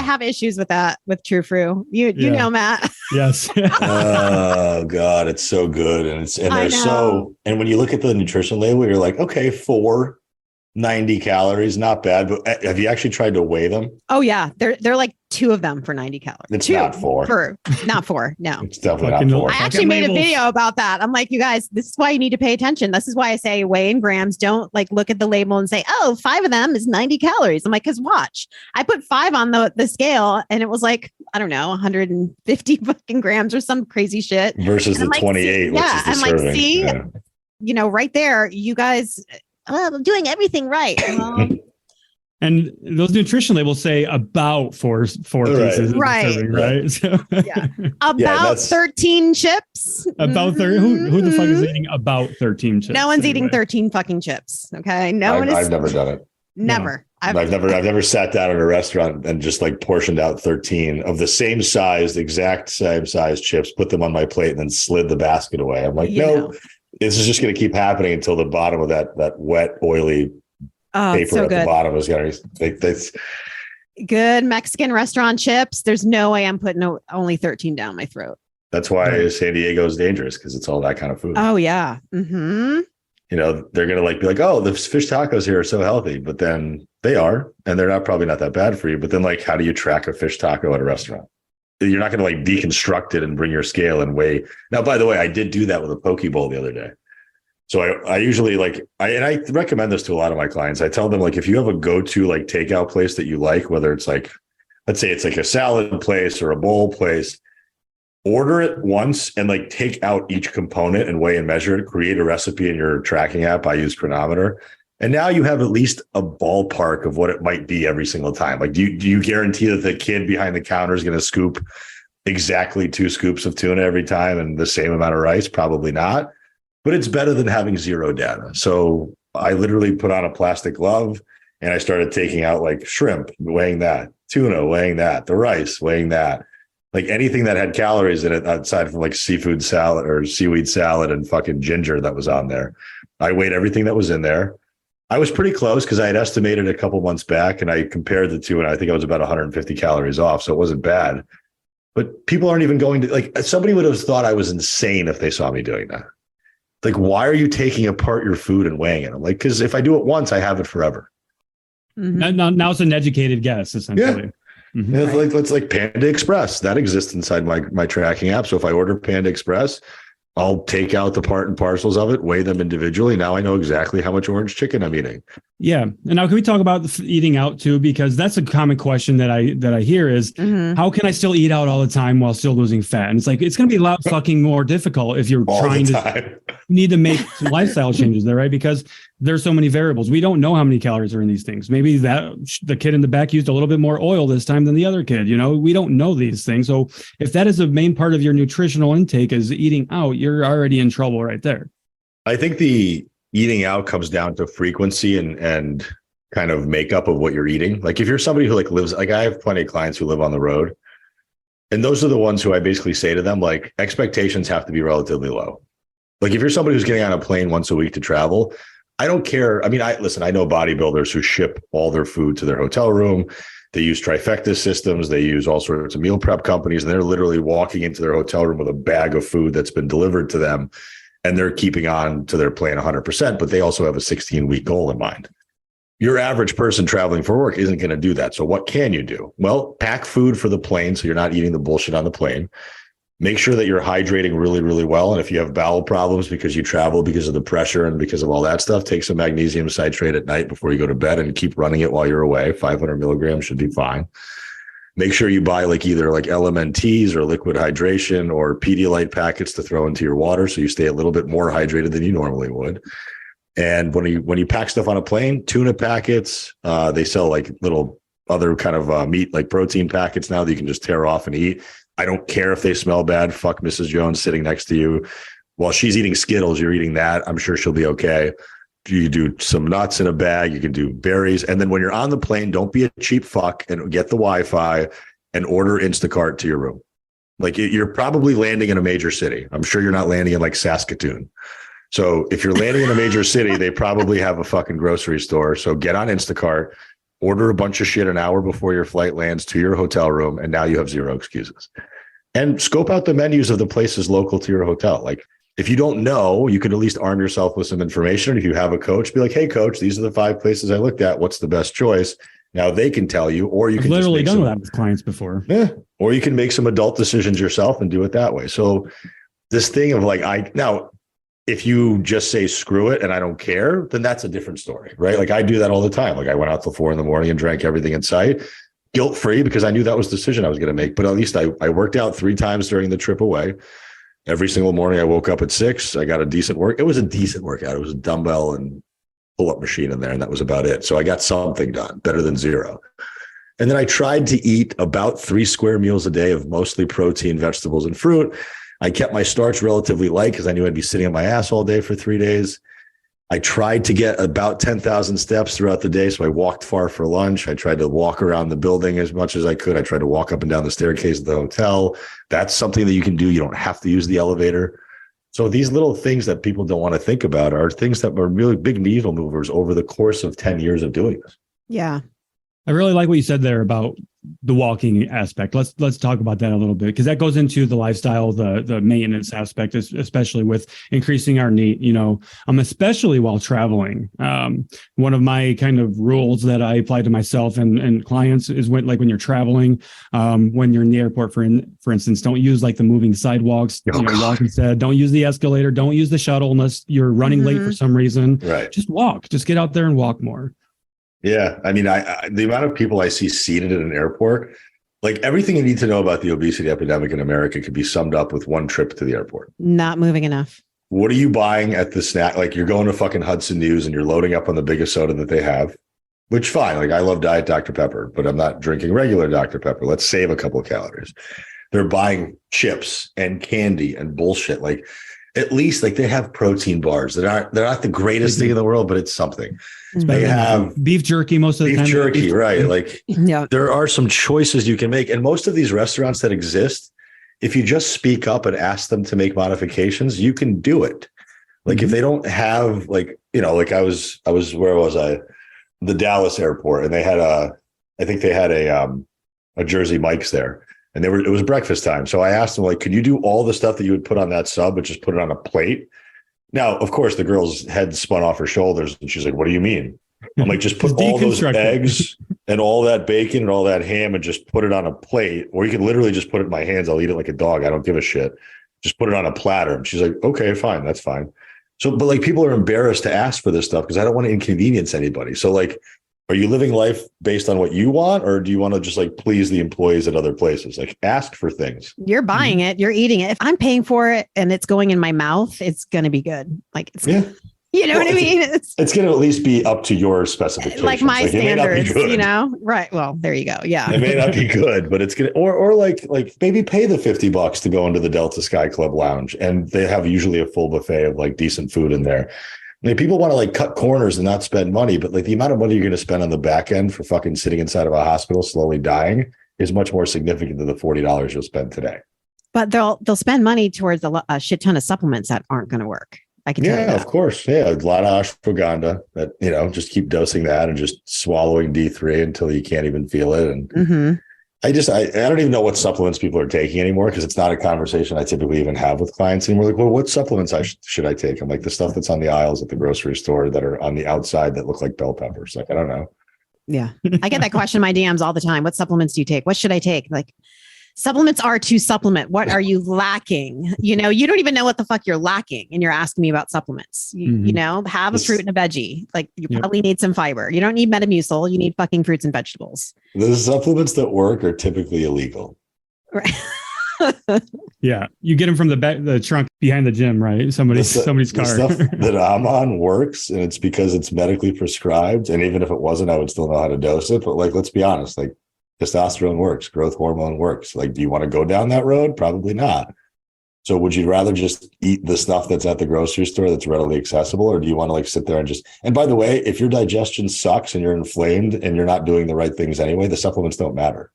have issues with that, with True Fruit. You know, Matt.
Yes.
Oh God, it's so good, and when you look at the nutrition label, you're like, okay, 490 calories, not bad. But have you actually tried to weigh them?
Oh yeah, they're like 2 of them for 90 calories.
It's not 4.
Not 4. No,
it's definitely not 4.
I actually made a video about that. I'm like, you guys, this is why you need to pay attention. This is why I say weigh in grams. Don't like look at the label and say, oh, 5 of them is 90 calories. I'm like, because watch, I put 5 on the scale and it was like, I don't know, 150 fucking grams or some crazy shit
versus the 28. Which is the
I'm
serving.
like, see, right there, you guys. I'm doing everything right.
And those nutrition labels say about four pieces,
right?
Serving, right? So,
about 13 chips.
About 30. Who the fuck is eating about 13 chips?
No one's eating 13 fucking chips. Okay,
I've never done it.
Never.
No. I've never sat down at a restaurant and just like portioned out 13 of the exact same size chips, put them on my plate, and then slid the basket away. I'm like, no. This is just going to keep happening until the bottom of that wet, oily paper at the bottom is going to.
Good Mexican restaurant chips. There's no way I'm putting only 13 down my throat.
That's why San Diego is dangerous, because it's all that kind of food.
Oh yeah. Mm-hmm.
They're going to be like, oh, the fish tacos here are so healthy, but then they are, and they're probably not that bad for you. But then, like, how do you track a fish taco at a restaurant? You're not going to like deconstruct it and bring your scale and weigh. Now, by the way, I did do that with a poke bowl the other day. So I usually I recommend this to a lot of my clients. I tell them, like, if you have a go-to like takeout place that you like, whether it's like, let's say it's like a salad place or a bowl place, order it once and like take out each component and weigh and measure it, create a recipe in your tracking app. I use Chronometer. And now you have at least a ballpark of what it might be every single time. Like, do you guarantee that the kid behind the counter is going to scoop exactly 2 scoops of tuna every time and the same amount of rice? Probably not. but it's better than having zero data. So I literally put on a plastic glove and I started taking out like shrimp, weighing that, tuna, weighing that, the rice, weighing that, like anything that had calories in it aside from like seafood salad or seaweed salad and fucking ginger that was on there. I weighed everything that was in there. I was pretty close because I had estimated a couple months back and I compared the two and I think I was about 150 calories off. So it wasn't bad. But people aren't even going to, like, somebody would have thought I was insane if they saw me doing that. Like, why are you taking apart your food and weighing it? I'm like, because if I do it once, I have it forever.
Mm-hmm. Now it's an educated guess, essentially.
Yeah. Mm-hmm. It's like Panda Express. That exists inside my tracking app. So if I order Panda Express, I'll take out the part and parcels of it, weigh them individually. Now I know exactly how much orange chicken I'm eating. Yeah. And now can we talk about eating out too? Because that's a common question that I hear is, how can I still eat out all the time while still losing fat? And it's like, it's going to be a lot fucking more difficult if you're trying to need to make some lifestyle changes there, right? Because there's so many variables. We don't know how many calories are in these things. Maybe that the kid in the back used a little bit more oil this time than the other kid. We don't know these things. So if that is a main part of your nutritional intake is eating out, you're already in trouble right there. I think the eating out comes down to frequency and kind of makeup of what you're eating. Like if you're somebody who like lives, like I have plenty of clients who live on the road, and those are the ones who I basically say to them, like, expectations have to be relatively low. Like if you're somebody who's getting on a plane once a week to travel, I don't care. I mean, I know bodybuilders who ship all their food to their hotel room. They use trifecta systems. They use all sorts of meal prep companies, and they're literally walking into their hotel room with a bag of food that's been delivered to them, and they're keeping on to their plan 100%, but they also have a 16-week goal in mind. Your average person traveling for work isn't going to do that. So what can you do? Well, pack food for the plane so you're not eating the bullshit on the plane. Make sure that you're hydrating really, really well. And if you have bowel problems because you travel because of the pressure and because of all that stuff, take some magnesium citrate at night before you go to bed and keep running it while you're away. 500 milligrams should be fine. Make sure you buy like either like LMNTs or liquid hydration or Pedialyte packets to throw into your water so you stay a little bit more hydrated than you normally would. And when you pack stuff on a plane, tuna packets, they sell like little other kind of meat, like protein packets now that you can just tear off and eat. I don't care if they smell bad. Fuck Mrs. Jones sitting next to you. While she's eating Skittles, you're eating that. I'm sure she'll be okay. You do some nuts in a bag. You can do berries. And then when you're on the plane, don't be a cheap fuck and get the Wi-Fi and order Instacart to your room. Like you're probably landing in a major city. I'm sure you're not landing in like Saskatoon. So if you're landing in a major city, they probably have a fucking grocery store. So get on Instacart, order a bunch of shit an hour before your flight lands to your hotel room, and now you have zero excuses. And scope out the menus of the places local to your hotel. Like if you don't know, you could at least arm yourself with some information. And if you have a coach, be like, hey, coach, these are the 5 places I looked at. What's the best choice? Now they can tell you, or you can
literally done that with clients before.
Yeah. Or you can make some adult decisions yourself and do it that way. So this thing of like, now, if you just say screw it and I don't care, then that's a different story, right? Like I do that all the time. Like I went out till 4 a.m. and drank everything in sight, guilt-free, because I knew that was the decision I was going to make. But at least I worked out 3 times during the trip away. Every single morning I woke up at 6. I got a decent work. It was a decent workout. It was a dumbbell and pull-up machine in there, and that was about it. So I got something done, better than zero. And then I tried to eat about 3 square meals a day of mostly protein, vegetables, and fruit. I kept my starch relatively light because I knew I'd be sitting on my ass all day for 3 days. I tried to get about 10,000 steps throughout the day. So I walked far for lunch. I tried to walk around the building as much as I could. I tried to walk up and down the staircase of the hotel. That's something that you can do. You don't have to use the elevator. So these little things that people don't want to think about are things that are really big needle movers over the course of 10 years of doing this.
Yeah.
I really like what you said there about the walking aspect. Let's talk about that a little bit, because that goes into the lifestyle, the maintenance aspect, especially with increasing our NEAT, especially while traveling. One of my kind of rules that I apply to myself and clients is when you're traveling, when you're in the airport, for instance, don't use like the moving sidewalks, walk instead. Don't use the escalator. Don't use the shuttle unless you're running late for some reason.
Right.
Just walk. Just get out there and walk more.
Yeah. I mean, the amount of people I see seated at an airport, like everything you need to know about the obesity epidemic in America could be summed up with one trip to the airport.
Not moving enough.
What are you buying at the snack? Like you're going to fucking Hudson News and you're loading up on the biggest soda that they have, which fine. Like I love Diet Dr. Pepper, but I'm not drinking regular Dr. Pepper. Let's save a couple of calories. They're buying chips and candy and bullshit. Like at least like they have protein bars that aren't, they're not the greatest thing in the world, but it's something. They have
beef jerky most of the time.
Beef jerky, right? Like
Yeah.
there are some choices you can make. And most of these restaurants that exist, if you just speak up and ask them to make modifications, you can do it. Like if they don't have like, you know, like I was, where was I? The Dallas airport, and they had I think they had a Jersey Mike's there, and it was breakfast time. So I asked them, like, could you do all the stuff that you would put on that sub, but just put it on a plate? Now, of course, the girl's head spun off her shoulders, and she's like, what do you mean? I'm like, just put all those eggs and all that bacon and all that ham and just put it on a plate, or you can literally just put it in my hands. I'll eat it like a dog. I don't give a shit. Just put it on a platter. And she's like, okay, fine. That's fine. So, but like people are embarrassed to ask for this stuff because I don't want to inconvenience anybody. So like, are you living life based on what you want, or do you want to just like please the employees at other places? Like ask for things.
You're buying it. You're eating it. If I'm paying for it and it's going in my mouth, it's going to be good. Like, it's, you know what I mean? It's
going to at least be up to your specifications.
Like my standards, you know? Right. Well, there you go. Yeah.
It may not be good, but it's going to, or like maybe pay the $50 to go into the Delta Sky Club lounge. And they have usually a full buffet of like decent food in there. I mean, people want to like cut corners and not spend money, but like the amount of money you're going to spend on the back end for fucking sitting inside of a hospital slowly dying is much more significant than the $40 you'll spend today.
But they'll spend money towards a shit ton of supplements that aren't going to work. I can tell you that.
Of course. Yeah. A lot of ashwagandha that, you know, just keep dosing that and just swallowing D3 until you can't even feel it. And I don't even know what supplements people are taking anymore, because it's not a conversation I typically even have with clients anymore. Like, well, what supplements should I take? I'm like, the stuff that's on the aisles at the grocery store that are on the outside that look like bell peppers. Like, I don't know.
Yeah. I get that question in my DMs all the time. What supplements do you take? What should I take? Like, supplements are to supplement. What are you lacking? You know, you don't even know what the fuck you're lacking, and you're asking me about supplements. You know, have a fruit and a veggie. Like, you probably need some fiber. You don't need Metamucil. You need fucking fruits and vegetables.
The supplements that work are typically illegal.
Right.
Yeah, you get them from the trunk behind the gym, right? Somebody's car. The
stuff that I'm on works, and it's because it's medically prescribed. And even if it wasn't, I would still know how to dose it. But like, let's be honest, like, testosterone works, growth hormone works. Like, do you want to go down that road? Probably not. So would you rather just eat the stuff that's at the grocery store that's readily accessible? Or do you want to like sit there and just, and by the way, if your digestion sucks and you're inflamed and you're not doing the right things anyway, the supplements don't matter.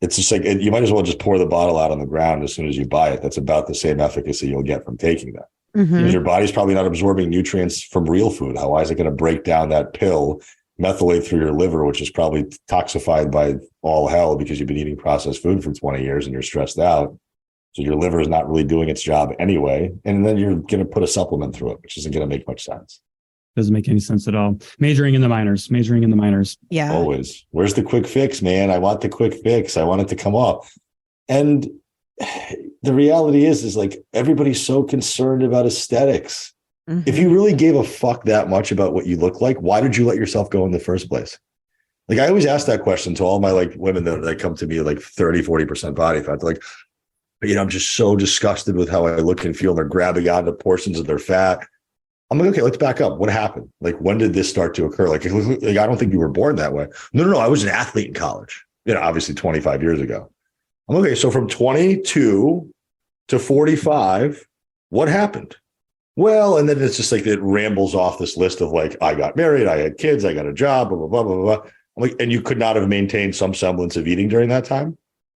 It's just like, you might as well just pour the bottle out on the ground as soon as you buy it. That's about the same efficacy you'll get from taking that. Because your body's probably not absorbing nutrients from real food. How is it going to break down that pill, methylate through your liver, which is probably toxified by all hell because you've been eating processed food for 20 years and you're stressed out. So your liver is not really doing its job anyway. And then you're going to put a supplement through it, which isn't going to make much sense.
Doesn't make any sense at all. Majoring in the minors.
Yeah.
Always. Where's the quick fix, man? I want the quick fix. I want it to come off. And the reality is like, everybody's so concerned about aesthetics. If you really gave a fuck that much about what you look like, why did you let yourself go in the first place? Like, I always ask that question to all my like women that come to me like 30, 40% body fat. They're like, you know, I'm just so disgusted with how I look and feel. And they're grabbing onto portions of their fat. I'm like, okay, let's back up. What happened? Like, when did this start to occur? Like, I don't think you were born that way. No. I was an athlete in college, you know, obviously 25 years ago. I'm okay. So from 22 to 45, what happened? Well, and then it's just like, it rambles off this list of like, I got married, I had kids, I got a job, blah, blah, blah, blah, blah. I'm like, and you could not have maintained some semblance of eating during that time?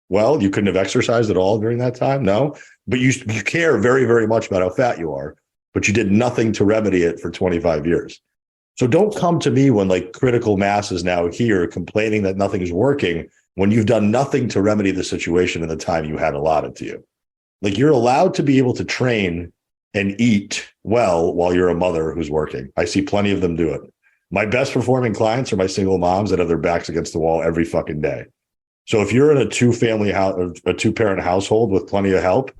Well, you couldn't have exercised at all during that time? No, but you care very, very much about how fat you are, but you did nothing to remedy it for 25 years. So don't come to me when like critical mass is now here complaining that nothing is working when you've done nothing to remedy the situation in the time you had allotted to you. Like, you're allowed to be able to train and eat well while you're a mother who's working. I see plenty of them do it. My best performing clients are my single moms that have their backs against the wall every fucking day. So if you're in a two-parent household with plenty of help,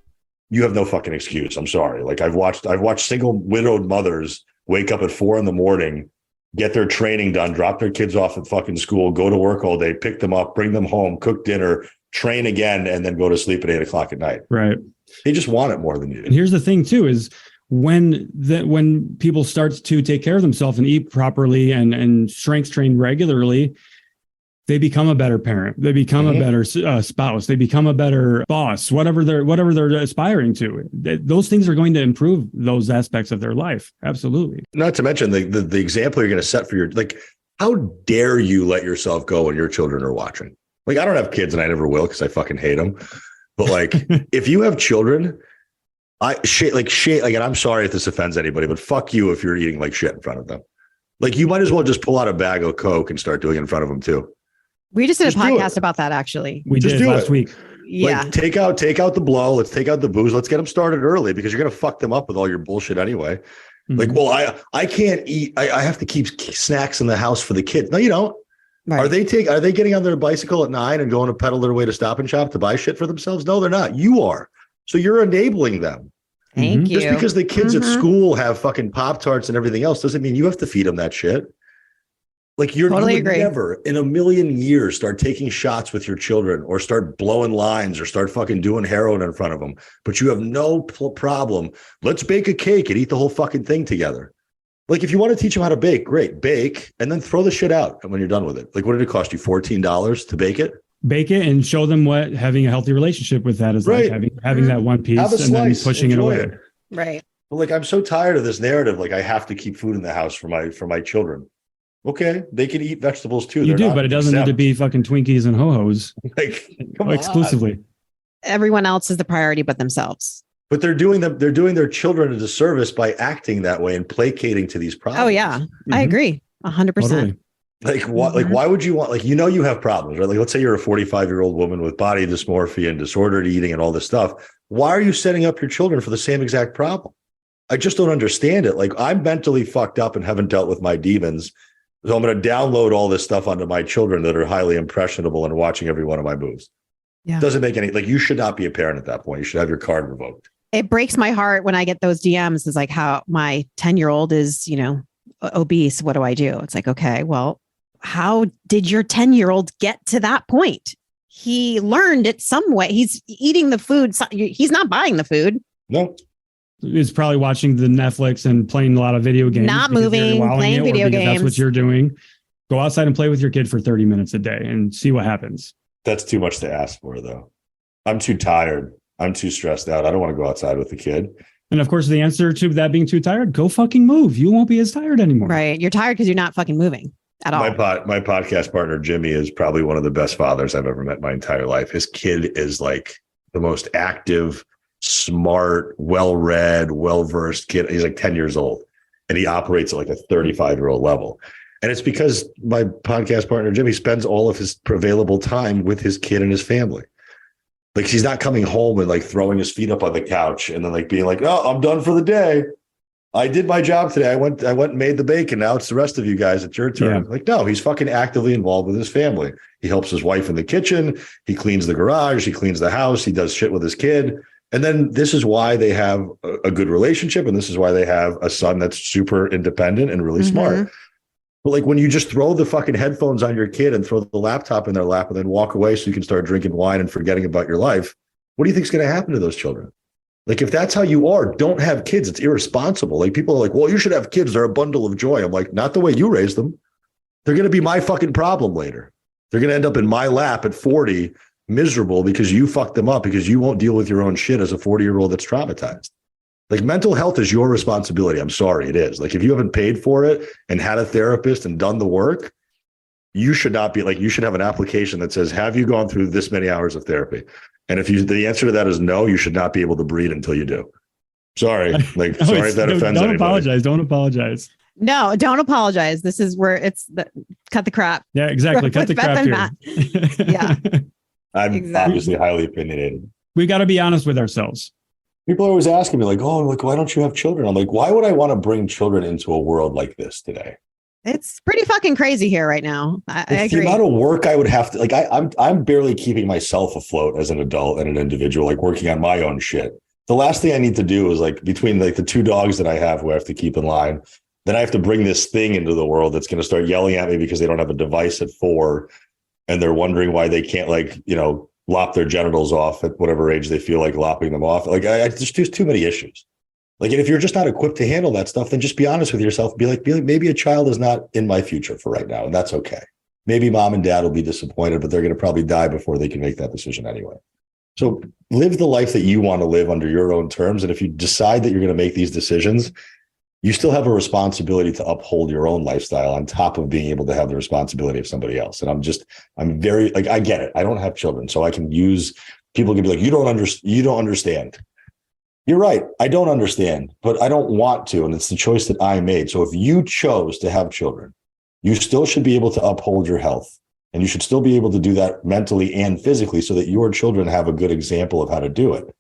you have no fucking excuse. I'm sorry. Like, I've watched single widowed mothers wake up at 4 a.m, get their training done, drop their kids off at fucking school, go to work all day, pick them up, bring them home, cook dinner, train again, and then go to sleep at 8 o'clock at night.
Right.
They just want it more than you do.
And here's the thing too, is when people start to take care of themselves and eat properly and strength train regularly, they become a better parent. They become a better spouse. They become a better boss, whatever they're aspiring to. Those things are going to improve those aspects of their life. Absolutely.
Not to mention the example you're going to set for your, like, how dare you let yourself go when your children are watching? Like, I don't have kids and I never will because I fucking hate them. But like, if you have children, and I'm sorry if this offends anybody, but fuck you if you're eating like shit in front of them. Like, you might as well just pull out a bag of Coke and start doing it in front of them too.
We just did a podcast about that, actually.
We did last week.
Yeah.
Like, take out the blow. Let's take out the booze. Let's get them started early because you're going to fuck them up with all your bullshit anyway. Mm-hmm. Like, well, I can't eat. I have to keep snacks in the house for the kids. No, you don't. Right. Are they getting on their bicycle at 9 and going to pedal their way to Stop and Shop to buy shit for themselves? No, they're not. You are. So you're enabling them.
Thank you.
Just because the kids at school have fucking Pop-Tarts and everything else doesn't mean you have to feed them that shit. Like, you would never in a million years start taking shots with your children or start blowing lines or start fucking doing heroin in front of them. But you have no problem. Let's bake a cake and eat the whole fucking thing together. Like, if you want to teach them how to bake, great, bake and then throw the shit out when you're done with it. Like, what did it cost you? $14 to bake it?
Bake it and show them what having a healthy relationship with that is like, having that one piece and then pushing it away.
Right.
But like, I'm so tired of this narrative. Like, I have to keep food in the house for my children. Okay, they can eat vegetables too.
You do, but it doesn't need to be fucking Twinkies and Ho-Hos.
Like,
exclusively.
Everyone else is the priority but themselves.
But they're doing their children a disservice by acting that way and placating to these problems.
Oh yeah, I agree, 100%.
Totally.
Like, what? Like, why would you want? Like, you have problems, right? Like, let's say you're a 45-year-old woman with body dysmorphia and disordered eating and all this stuff. Why are you setting up your children for the same exact problem? I just don't understand it. Like, I'm mentally fucked up and haven't dealt with my demons. So I'm going to download all this stuff onto my children that are highly impressionable and watching every one of my moves. Yeah. Doesn't make any, like, you should not be a parent at that point. You should have your card revoked.
It breaks my heart when I get those DMs. It's like, how my 10-year-old is, obese. What do I do? It's like, okay, well, how did your 10-year-old get to that point? He learned it some way. He's eating the food. He's not buying the food.
No.
Is probably watching the Netflix and playing a lot of video games.
Not moving, playing video games.
That's what you're doing. Go outside and play with your kid for 30 minutes a day and see what happens.
That's too much to ask for, though. I'm too tired. I'm too stressed out. I don't want to go outside with the kid.
And of course, the answer to that being too tired, go fucking move. You won't be as tired anymore.
Right. You're tired because you're not fucking moving at all.
My podcast partner, Jimmy, is probably one of the best fathers I've ever met in my entire life. His kid is like the most active, smart, well-read, well-versed kid. He's like 10 years old and he operates at like a 35-year-old level. And it's because my podcast partner, Jimmy, spends all of his available time with his kid and his family. Like, he's not coming home and like throwing his feet up on the couch and then like being like, oh, I'm done for the day. I did my job today. I went and made the bacon. Now it's the rest of you guys. It's your turn. Yeah. Like, no, he's fucking actively involved with his family. He helps his wife in the kitchen. He cleans the garage. He cleans the house. He does shit with his kid. And then this is why they have a good relationship. And this is why they have a son that's super independent and really smart. But like, when you just throw the fucking headphones on your kid and throw the laptop in their lap and then walk away so you can start drinking wine and forgetting about your life, what do you think is going to happen to those children? Like, if that's how you are, don't have kids. It's irresponsible. Like, people are like, well, you should have kids. They're a bundle of joy. I'm like, not the way you raised them. They're going to be my fucking problem later. They're going to end up in my lap at 40, miserable because you fucked them up because you won't deal with your own shit as a 40-year-old that's traumatized. Like, mental health is your responsibility. I'm sorry, it is. Like, if you haven't paid for it and had a therapist and done the work, you should not be like, you should have an application that says, have you gone through this many hours of therapy? And if the answer to that is no, you should not be able to breed until you do. Sorry. Like, sorry if that offends anybody.
Don't apologize.
No, don't apologize. This is where cut the crap.
Yeah, exactly. Cut the crap here.
Yeah.
I'm obviously highly opinionated.
We got to be honest with ourselves.
People are always asking me like, oh, like, why don't you have children? I'm like, why would I want to bring children into a world like this today?
It's pretty fucking crazy here right now. I agree.
The amount of work I would have to, like, I'm barely keeping myself afloat as an adult and an individual, like working on my own shit. The last thing I need to do is like, between like the 2 dogs that I have who I have to keep in line, then I have to bring this thing into the world that's going to start yelling at me because they don't have a device at 4 and they're wondering why they can't, like, lop their genitals off at whatever age they feel like lopping them off. Like, there's too many issues. Like, and if you're just not equipped to handle that stuff, then just be honest with yourself. Be like, maybe a child is not in my future for right now. And that's okay. Maybe mom and dad will be disappointed, but they're going to probably die before they can make that decision anyway. So live the life that you want to live under your own terms. And if you decide that you're going to make these decisions, you still have a responsibility to uphold your own lifestyle on top of being able to have the responsibility of somebody else. And I'm very, like, I get it. I don't have children, so I can use, people can be like, you don't understand. You're right. I don't understand, but I don't want to. And it's the choice that I made. So if you chose to have children, you still should be able to uphold your health, and you should still be able to do that mentally and physically so that your children have a good example of how to do it.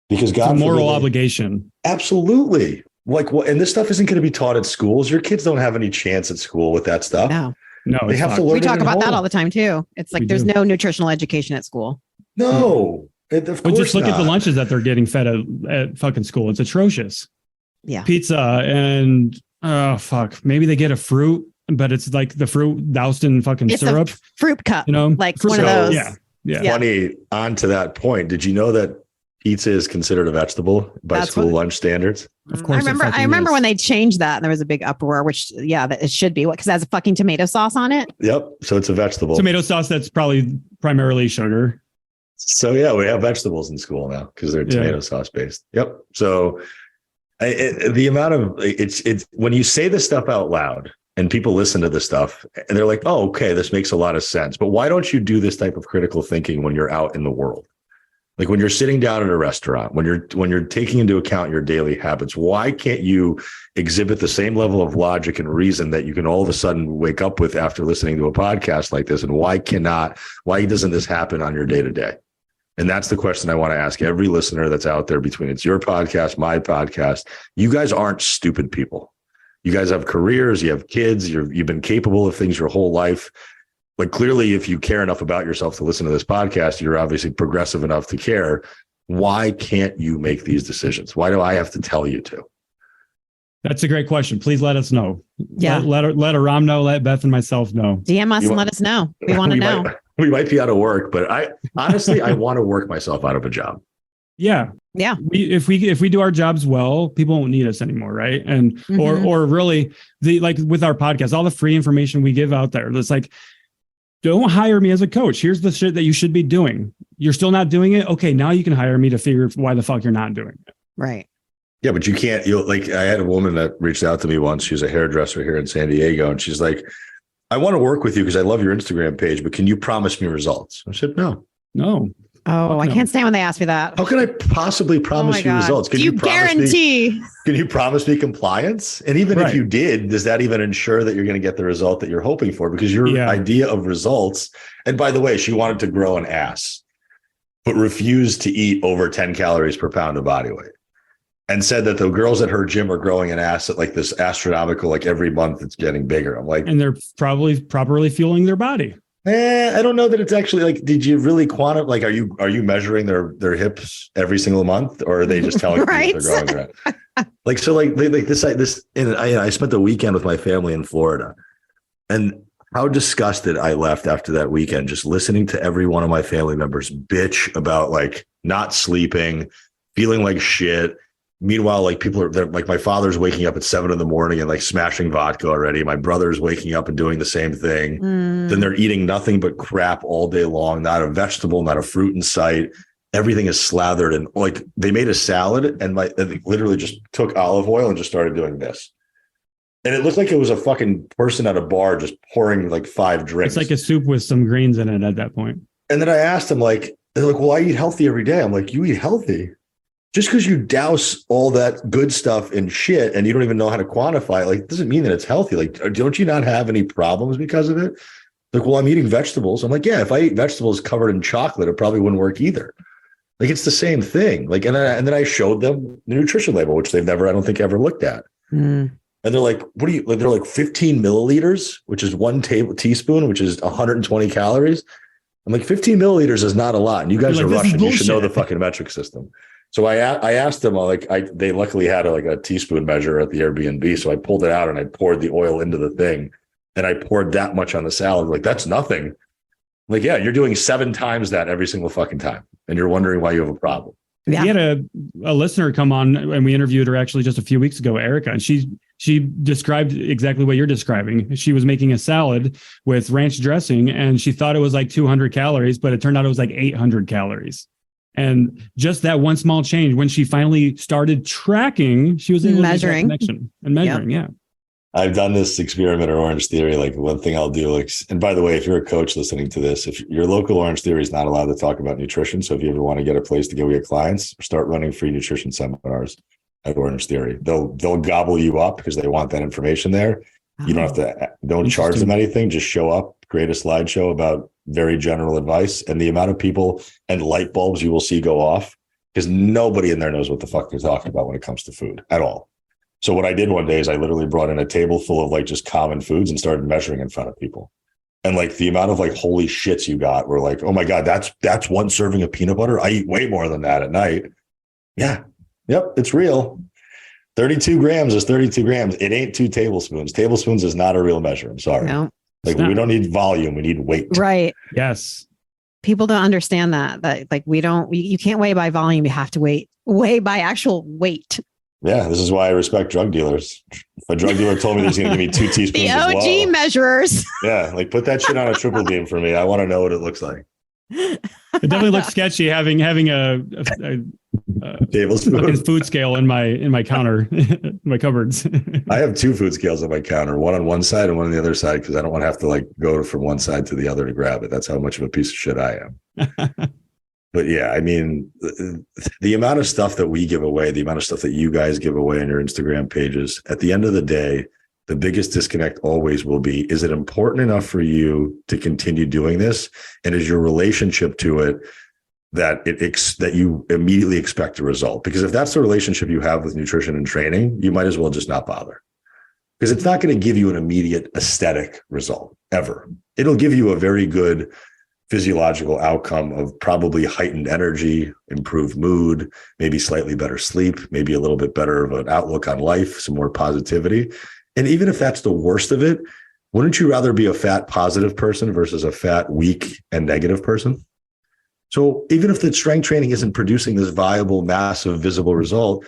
Because God,
it's a moral obligation.
Absolutely. Like, what? And this stuff isn't going to be taught at schools. Your kids don't have any chance at school with that stuff.
No,
they have to learn.
We talk about that all the time too. It's like there's no nutritional education at school.
No, of course
just look
not.
at the lunches that they're getting fed at fucking school. It's atrocious.
Yeah,
pizza and maybe they get a fruit, but it's like the fruit doused in fucking syrup.
Fruit cup, like
fruit
one of those.
Yeah.
Funny, on to that point, did you know that pizza is considered a vegetable by school lunch standards?
Of course.
I remember when they changed that and there was a big uproar, which that it should be, because it has a fucking tomato sauce on it.
Yep. So it's a vegetable.
Tomato sauce that's probably primarily sugar.
So yeah, we have vegetables in school now because they're tomato sauce based. Yep. So the amount of it's when you say this stuff out loud and people listen to this stuff and they're like, oh, okay, this makes a lot of sense. But why don't you do this type of critical thinking when you're out in the world? Like when you're sitting down at a restaurant, when you're taking into account your daily habits, why can't you exhibit the same level of logic and reason that you can all of a sudden wake up with after listening to a podcast like this? And why doesn't this happen on your day to day? And that's the question I want to ask every listener that's out there, between it's your podcast, my podcast. You guys aren't stupid people. You guys have careers, you have kids, you've been capable of things your whole life. Like, clearly, if you care enough about yourself to listen to this podcast, you're obviously progressive enough to care. Why can't you make these decisions? Why do I have to tell you to?
That's a great question. Please let us know.
Yeah.
Let Aram know, let Beth and myself know.
DM us and let us know. We want to know.
We might be out of work, but I honestly want to work myself out of a job.
Yeah.
Yeah.
If we do our jobs well, people won't need us anymore, right? And or really with our podcast, all the free information we give out there, it's like, don't hire me as a coach. Here's the shit that you should be doing. You're still not doing it. Okay, now you can hire me to figure why the fuck you're not doing it.
Right.
Yeah, but you can't. I had a woman that reached out to me once. She was a hairdresser here in San Diego, and she's like, "I want to work with you because I love your Instagram page, but can you promise me results?" I said, "No."
Oh, I can't stand when they ask me that.
How can I possibly promise you results?
Can you guarantee?
Can you promise me compliance? And even if you did, does that even ensure that you're going to get the result that you're hoping for? Because your idea of results, and by the way, she wanted to grow an ass, but refused to eat over 10 calories per pound of body weight, and said that the girls at her gym are growing an ass at like this astronomical, like every month it's getting bigger. I'm like,
and they're probably properly fueling their body.
I don't know that it's actually like, did you really quantify? Like, are you measuring their hips every single month, or are they just telling you they're growing their ass? Like, so like this, and I spent the weekend with my family in Florida, and how disgusted I left after that weekend, just listening to every one of my family members bitch about like not sleeping, feeling like shit. Meanwhile, like people are like, my father's waking up at 7 a.m. and like smashing vodka already. My brother's waking up and doing the same thing. Then they're eating nothing but crap all day long. Not a vegetable, not a fruit in sight. Everything is slathered. And like, they made a salad and they literally just took olive oil and just started doing this. And it looked like it was a fucking person at a bar just pouring like 5 drinks.
It's like a soup with some greens in it at that point.
And then I asked them, like, they're like, well, I eat healthy every day. I'm like, you eat healthy? Just because you douse all that good stuff in shit and you don't even know how to quantify it, like, doesn't mean that it's healthy. Like, don't you not have any problems because of it? Like, well, I'm eating vegetables. I'm like, yeah, if I eat vegetables covered in chocolate, it probably wouldn't work either. Like, it's the same thing. Like, and then I showed them the nutrition label, which they've never, I don't think, ever looked at. And they're like, what do you, they're like 15 milliliters, which is 1 teaspoon, which is 120 calories. I'm like, 15 milliliters is not a lot. And you guys are Russian. You should know the fucking metric system. So I asked them, they luckily had a teaspoon measure at the Airbnb. So I pulled it out and I poured the oil into the thing, and I poured that much on the salad. Like, that's nothing. Like, yeah, you're doing 7 times that every single fucking time, and you're wondering why you have a problem.
Yeah.
We had a listener come on, and we interviewed her actually just a few weeks ago, Erica, and she she described exactly what you're describing. She was making a salad with ranch dressing and she thought it was like 200 calories, but it turned out it was like 800 calories. And just that one small change, when she finally started tracking, she was able to make that connection and measuring. Yep. Yeah.
I've done this experiment or Orange Theory. Like one thing I'll do, like, and by the way, if you're a coach listening to this, if your local Orange Theory is not allowed to talk about nutrition. So if you ever want to get a place to go get clients, start running free nutrition seminars at Orange Theory. They'll gobble you up because they want that information there. You don't have to, don't charge them anything. Just show up, create a slideshow about very general advice, and the amount of people and light bulbs you will see go off, because nobody in there knows what the fuck they're talking about when it comes to food at all. So what I did one day is I literally brought in a table full of like just common foods and started measuring in front of people. And like the amount of like holy shits you got were like, oh my God, that's one serving of peanut butter. I eat way more than that at night. Yeah. Yep. It's real. 32 grams is 32 grams. It ain't 2 tablespoons. Tablespoons is not a real measure. I'm sorry.
No.
Like we don't need volume. We need weight.
Right.
Yes.
People don't understand that like you can't weigh by volume. You have to weigh by actual weight.
Yeah. This is why I respect drug dealers. If a drug dealer told me he's going to give me 2 teaspoons
The OG measurers.
Yeah. Like put that shit on a triple beam for me. I want to know what it looks like.
It definitely looks sketchy having a
tablespoon
food scale in my counter, my cupboards.
I have 2 food scales on my counter, one on one side and one on the other side, because I don't want to have to like go from one side to the other to grab it. That's how much of a piece of shit I am. But yeah, I mean, the amount of stuff that we give away, the amount of stuff that you guys give away on your Instagram pages, at the end of the day, the biggest disconnect always will be, is it important enough for you to continue doing this? And is your relationship to it that that you immediately expect a result? Because if that's the relationship you have with nutrition and training, you might as well just not bother, because it's not going to give you an immediate aesthetic result ever. It'll give you a very good physiological outcome of probably heightened energy, improved mood, maybe slightly better sleep, maybe a little bit better of an outlook on life, some more positivity. And even if that's the worst of it, wouldn't you rather be a fat positive person versus a fat weak and negative person? So even if the strength training isn't producing this viable, massive, visible result,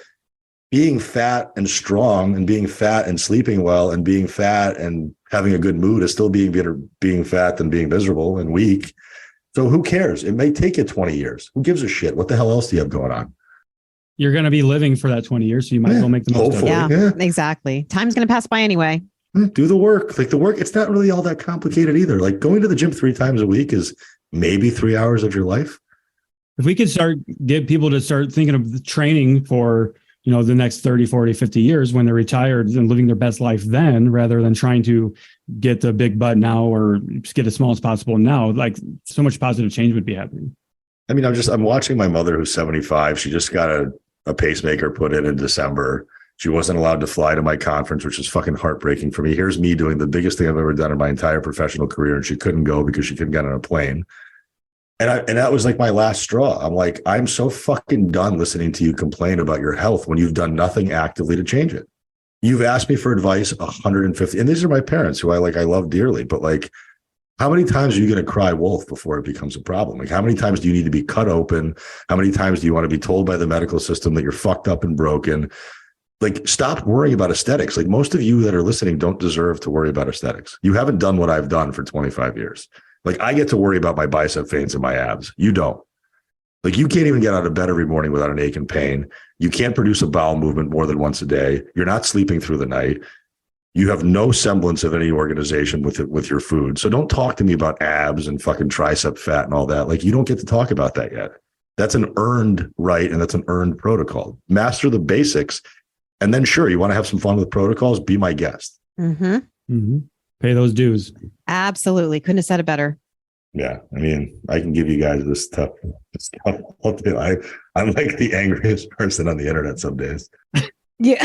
being fat and strong and being fat and sleeping well and being fat and having a good mood is still being better being fat than being miserable and weak. So who cares? It may take you 20 years. Who gives a shit? What the hell else do you have going on?
You're going to be living for that 20 years, so you might as well make the most of it.
Yeah, exactly. Time's going to pass by anyway.
Do the work. Like the work, it's not really all that complicated either. Like going to the gym 3 times a week is maybe 3 hours of your life.
If we could get people to start thinking of the training for, the next 30, 40, 50 years when they're retired and living their best life then, rather than trying to get the big butt now or just get as small as possible now, like so much positive change would be happening.
I mean, I'm watching my mother who's 75. She just got a pacemaker put in December. She wasn't allowed to fly to my conference, which is fucking heartbreaking for me. Here's me doing the biggest thing I've ever done in my entire professional career, and she couldn't go because she couldn't get on a plane. And that was like my last straw. I'm like, I'm so fucking done listening to you complain about your health when you've done nothing actively to change it. You've asked me for advice 150, and these are my parents who I love dearly, but like, how many times are you going to cry wolf before it becomes a problem? Like, how many times do you need to be cut open? How many times do you want to be told by the medical system that you're fucked up and broken? Like, stop worrying about aesthetics. Like, most of you that are listening don't deserve to worry about aesthetics. You haven't done what I've done for 25 years. Like, I get to worry about my bicep veins and my abs. You don't. Like, you can't even get out of bed every morning without an ache and pain. You can't produce a bowel movement more than once a day. You're not sleeping through the night. You have no semblance of any organization with your food. So don't talk to me about abs and fucking tricep fat and all that. Like, you don't get to talk about that yet. That's an earned right, and that's an earned protocol. Master the basics. And then, sure, you want to have some fun with protocols, be my guest.
Mm-hmm.
Mm-hmm. Pay those dues.
Absolutely. Couldn't have said it better.
Yeah. I mean, I can give you guys this stuff. I'm like the angriest person on the internet some days.
Yeah.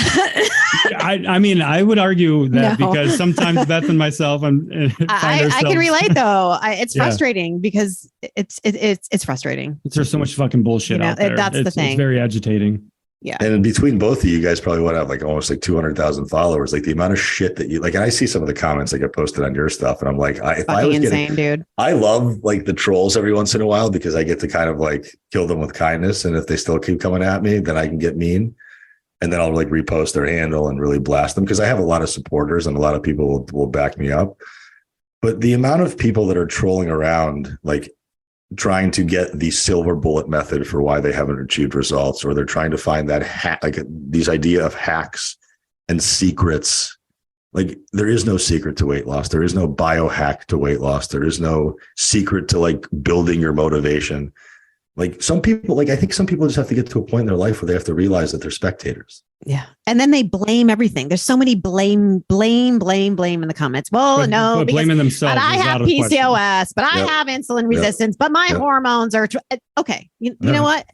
I mean, I would argue that because sometimes Beth and myself, I
can relate though. It's frustrating because it's frustrating.
There's so much fucking bullshit out there.
That's the thing.
It's very agitating.
Yeah.
And between both of you guys probably would have like almost like 200,000 followers. Like the amount of shit that you like, and I see some of the comments that get posted on your stuff, and I'm like,
dude.
I love like the trolls every once in a while because I get to kind of like kill them with kindness. And if they still keep coming at me, then I can get mean. and then I'll like repost their handle and really blast them because I have a lot of supporters and a lot of people will back me up. But the amount of people that are trolling around, like trying to get the silver bullet method for why they haven't achieved results, or they're trying to find that hack, like these idea of hacks and secrets. Like there is no secret to weight loss. There is no biohack to weight loss. There is no secret to like building your motivation. Like some people, like I think some people just have to get to a point in their life where they have to realize that they're spectators.
Yeah. And then they blame everything. There's so many blame in the comments. Well,
but blaming themselves.
But I have PCOS, but I have insulin resistance, but my
Yep.
hormones are okay. You know what?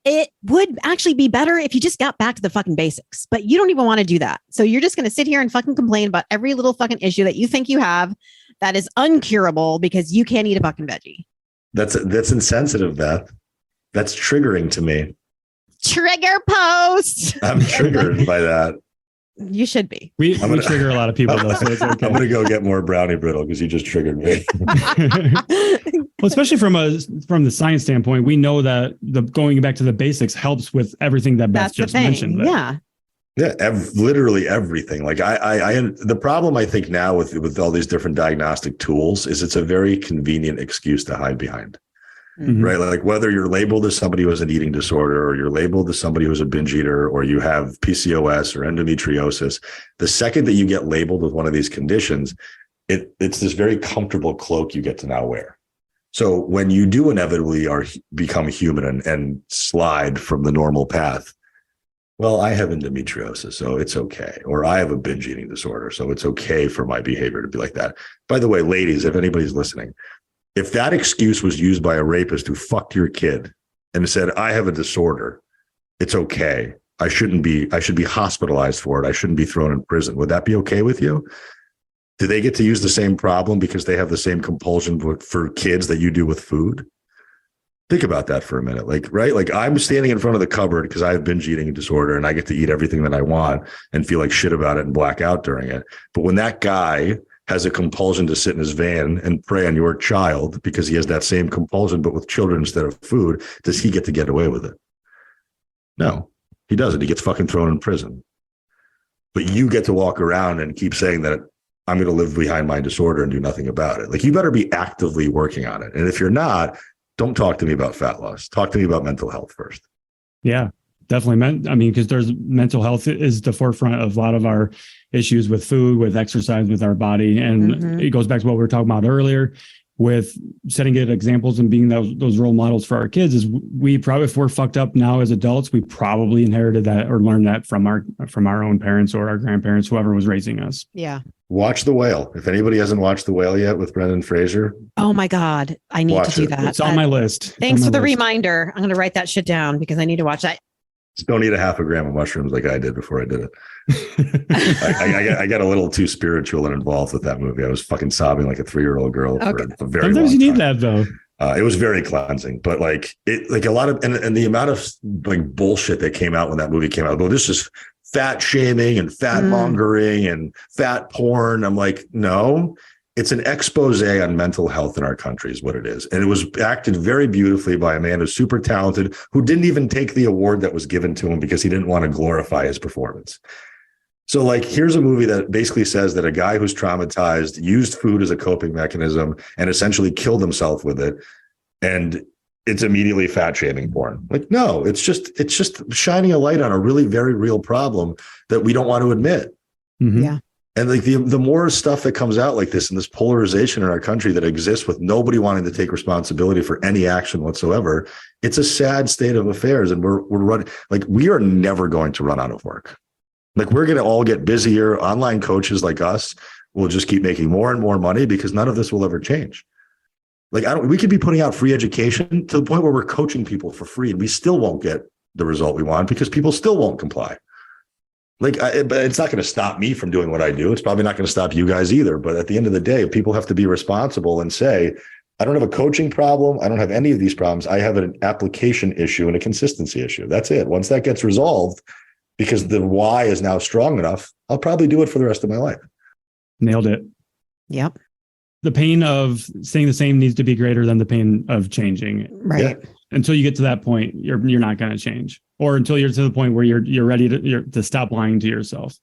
It would actually be better if you just got back to the fucking basics, but you don't even want to do that. So you're just going to sit here and fucking complain about every little fucking issue that you think you have that is uncurable because you can't eat a fucking veggie.
That's insensitive, Beth. That's triggering to me.
Trigger post.
I'm triggered by that.
You should be.
We trigger a lot of people though, so it's okay.
I'm going to go get more brownie brittle because you just triggered me.
Well, especially from the science standpoint, we know that the going back to the basics helps with everything that Beth
That's
just
the thing.
mentioned.
Yeah.
Yeah, literally everything. Like I the problem I think now with all these different diagnostic tools is it's a very convenient excuse to hide behind.
Mhm.
Right? Like whether you're labeled as somebody who has an eating disorder, or you're labeled as somebody who's a binge eater, or you have PCOS or endometriosis, the second that you get labeled with one of these conditions, it's this very comfortable cloak you get to now wear. So when you do inevitably become human and slide from the normal path, well, I have endometriosis, so it's okay. Or I have a binge eating disorder, so it's okay for my behavior to be like that. By the way, ladies, if anybody's listening, if that excuse was used by a rapist who fucked your kid and said, I have a disorder, it's okay. I should be hospitalized for it. I shouldn't be thrown in prison. Would that be okay with you? Do they get to use the same problem because they have the same compulsion for kids that you do with food? Think about that for a minute. Like, right? Like I'm standing in front of the cupboard because I have binge eating disorder and I get to eat everything that I want and feel like shit about it and black out during it. But when that guy has a compulsion to sit in his van and prey on your child because he has that same compulsion, but with children instead of food, does he get to get away with it? No, he doesn't. He gets fucking thrown in prison. But you get to walk around and keep saying that I'm going to live behind my disorder and do nothing about it. Like you better be actively working on it. And if you're not, don't talk to me about fat loss. Talk to me about mental health first.
Yeah, definitely. Because there's mental health is the forefront of a lot of our issues with food, with exercise, with our body. And it goes back to what we were talking about earlier with setting good examples and being those role models for our kids. Is we probably, if we're fucked up now as adults, we probably inherited that or learned that from our own parents or our grandparents, whoever was raising us.
Yeah.
Watch The Whale. If anybody hasn't watched The Whale yet with Brendan Fraser.
Oh my God. I need to do that.
It's on my list.
Thanks for the reminder. I'm going to write that shit down because I need to watch that.
Just don't eat a half a gram of mushrooms like I did before I did it. I got a little too spiritual and involved with that movie. I was fucking sobbing like a 3-year-old girl for a very
Sometimes
long
you need
time.
that though.
It was very cleansing, but like a lot of, and the amount of like bullshit that came out when that movie came out. Well, this is fat shaming and fat mongering and fat porn. I'm like, no, it's an expose on mental health in our country is what it is. And it was acted very beautifully by a man who's super talented, who didn't even take the award that was given to him because he didn't want to glorify his performance. So like, here's a movie that basically says that a guy who's traumatized used food as a coping mechanism and essentially killed himself with it. And it's immediately fat shaming porn. Like, no, it's just shining a light on a really very real problem that we don't want to admit.
Mm-hmm.
Yeah.
And like the more stuff that comes out like this and this polarization in our country that exists with nobody wanting to take responsibility for any action whatsoever, it's a sad state of affairs. And we're running, like, we are never going to run out of work. Like, we're going to all get busier. Online coaches like us will just keep making more and more money because none of this will ever change. Like, we could be putting out free education to the point where we're coaching people for free and we still won't get the result we want because people still won't comply. Like, but it's not going to stop me from doing what I do. It's probably not going to stop you guys either. But at the end of the day, people have to be responsible and say, I don't have a coaching problem. I don't have any of these problems. I have an application issue and a consistency issue. That's it. Once that gets resolved, because the why is now strong enough, I'll probably do it for the rest of my life.
Nailed it.
Yep.
The pain of staying the same needs to be greater than the pain of changing.
Right.
until you get to that point, you're not going to change, or until you're to the point where you're ready to stop lying to yourself.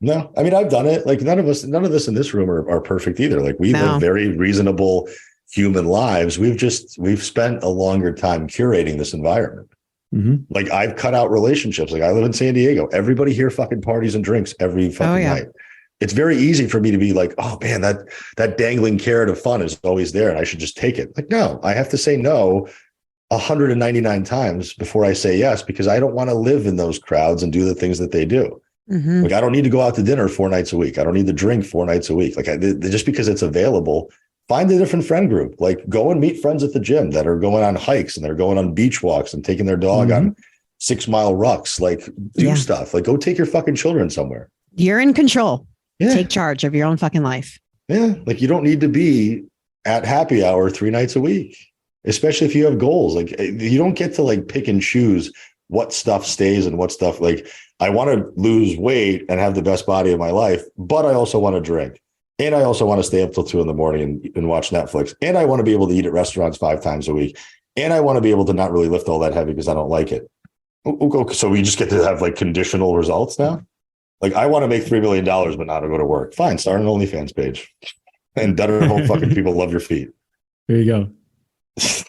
No, I mean, I've done it. Like none of us in this room are perfect either. Like we live very reasonable human lives. We've spent a longer time curating this environment. Mm-hmm. Like I've cut out relationships. Like I live in San Diego. Everybody here fucking parties and drinks every fucking night. It's very easy for me to be like, oh man, that dangling carrot of fun is always there and I should just take it. Like, no, I have to say no 199 times before I say yes, because I don't want to live in those crowds and do the things that they do. Mm-hmm. Like I don't need to go out to dinner 4 nights a week. I don't need to drink 4 nights a week. Like just because it's available, find a different friend group. Like go and meet friends at the gym that are going on hikes and they're going on beach walks and taking their dog on 6-mile rucks. Like do stuff. Like go take your fucking children somewhere.
You're in control. Yeah. Take charge of your own fucking life.
Yeah. Like you don't need to be at happy hour 3 nights a week, especially if you have goals. Like you don't get to like pick and choose what stuff stays and what stuff. Like I want to lose weight and have the best body of my life, but I also want to drink. And I also want to stay up till 2 a.m. and watch Netflix. And I want to be able to eat at restaurants 5 times a week. And I want to be able to not really lift all that heavy because I don't like it. So we just get to have like conditional results now. Like I want to make $3 million, but not to go to work. Fine. Start an OnlyFans page and better hope fucking people love your feet.
There you go.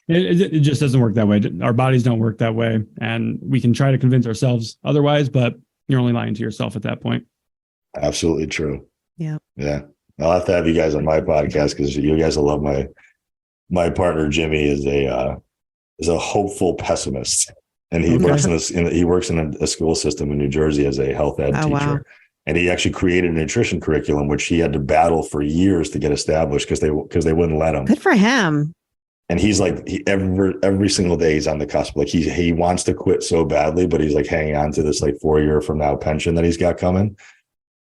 It just doesn't work that way. Our bodies don't work that way. And we can try to convince ourselves otherwise, but you're only lying to yourself at that point.
Absolutely true.
Yeah.
Yeah. I'll have to have you guys on my podcast because you guys will love my partner. Jimmy is a hopeful pessimist, and he works in a school system in New Jersey as a health ed teacher. Wow. And he actually created a nutrition curriculum, which he had to battle for years to get established because they wouldn't let him.
Good for him.
And he's like, every single day he's on the cusp. Like he wants to quit so badly, but he's like hanging on to this like 4-year from now pension that he's got coming.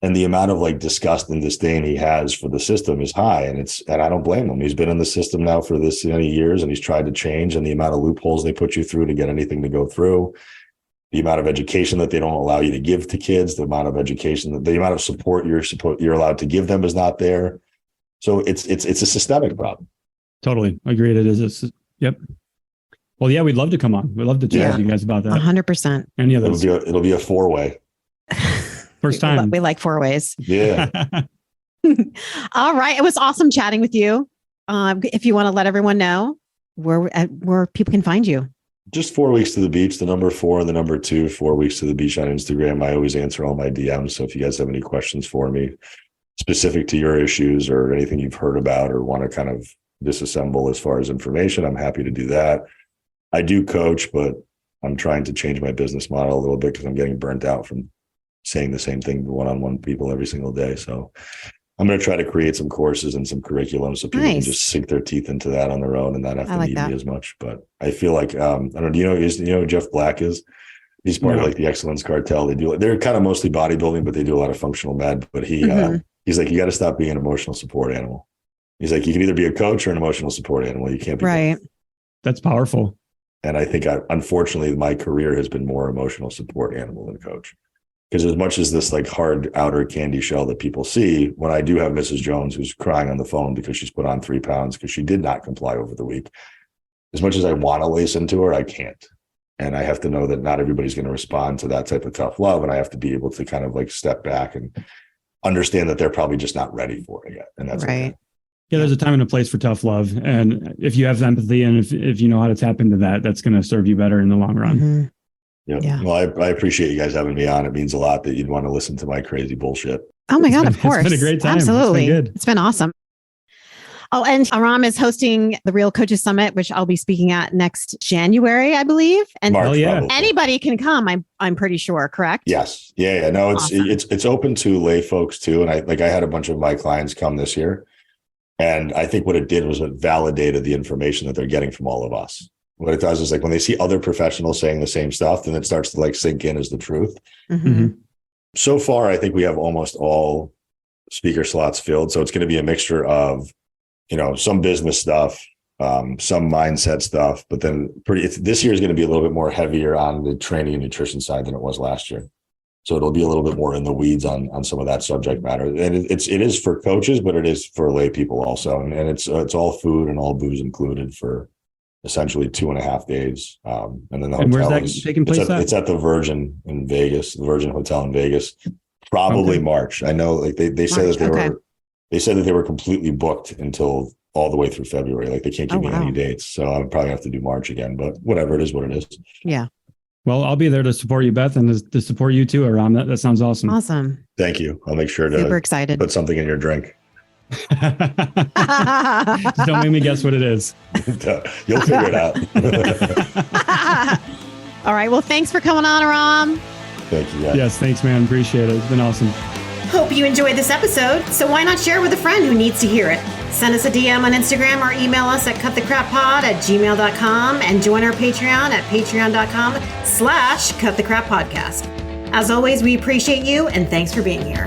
And the amount of like disgust and disdain he has for the system is high. And I don't blame him. He's been in the system now for this many years and he's tried to change. And the amount of loopholes they put you through to get anything to go through, the amount of education that they don't allow you to give to kids, the amount of support you're allowed to give them is not there. So it's a systemic problem.
Totally agreed. It is. Yep. Well, yeah, we'd love to come on. We'd love to chat with you guys about that.
100%.
Any of those?
It'll be a 4-way.
First time.
We like 4 ways.
Yeah.
All right. It was awesome chatting with you. If you want to let everyone know where people can find you.
Just 4 weeks to the beach, the number 4 and the number 2, 4 weeks to the beach on Instagram. I always answer all my DMs. So if you guys have any questions for me specific to your issues or anything you've heard about or want to kind of disassemble as far as information, I'm happy to do that. I do coach, but I'm trying to change my business model a little bit because I'm getting burnt out from saying the same thing to one-on-one people every single day. So I'm going to try to create some courses and some curriculum so people can just sink their teeth into that on their own and not have to need me as much. But I feel like, I don't know, do you know who Jeff Black is? He's part of like the Excellence Cartel. They're kind of mostly bodybuilding, but they do a lot of functional med. But he's like, you got to stop being an emotional support animal. He's like, you can either be a coach or an emotional support animal. You can't be
right.
both.
That's powerful.
And I think unfortunately, my career has been more emotional support animal than coach. Because as much as this like hard outer candy shell that people see, when I do have Mrs. Jones who's crying on the phone because she's put on 3 pounds because she did not comply over the week, as much as I want to listen to her, I can't. And I have to know that not everybody's going to respond to that type of tough love. And I have to be able to kind of like step back and understand that they're probably just not ready for it yet. And that's
right.
Okay.
Yeah, there's a time and a place for tough love. And if you have empathy and if you know how to tap into that, that's going to serve you better in the long run.
Mm-hmm.
Yep. Yeah. Well, I appreciate you guys having me on. It means a lot that you'd want to listen to my crazy bullshit.
Oh my God, of course.
It's been a great time.
Absolutely.
It's
been awesome. Oh, and Aram is hosting the Real Coaches Summit, which I'll be speaking at next January, I believe. And
March,
anybody can come. I'm pretty sure, correct?
Yes. Yeah. No, it's open to lay folks too. And I had a bunch of my clients come this year. And I think what it did was it validated the information that they're getting from all of us. What it does is like when they see other professionals saying the same stuff, then it starts to like sink in as the truth. Mm-hmm. So far, I think we have almost all speaker slots filled. So it's going to be a mixture of, some business stuff, some mindset stuff, but then this year is going to be a little bit more heavier on the training and nutrition side than it was last year. So it'll be a little bit more in the weeds on some of that subject matter. And it is for coaches, but it is for lay people also. And it's all food and all booze included for essentially 2.5 days. And then the
And where's
hotel
that
is
taking place at?
It's at the Virgin in Vegas, the Virgin Hotel in Vegas. Probably
Okay.
March. I know, like they said
March,
that
okay.
they said that they were completely booked until all the way through February. Like they can't give
Oh,
me
wow.
any dates, so I'll probably have to do March again. But whatever, it is what it is.
Yeah.
Well, I'll be there to support you, Beth, and to support you too, Aram. That sounds awesome.
Awesome.
Thank you. I'll make sure
Super
to
excited.
put something in your drink.
Just don't make me guess what it is.
You'll figure it out.
All right. Well, thanks for coming on, Aram.
Thank you. Guys.
Yes, thanks, man. Appreciate it. It's been awesome.
Hope you enjoyed this episode, so why not share with a friend who needs to hear it? Send us a DM on Instagram or email us at cutthecrappod@gmail.com and join our Patreon at patreon.com/cutthecrappodcast. As always, we appreciate you and thanks for being here.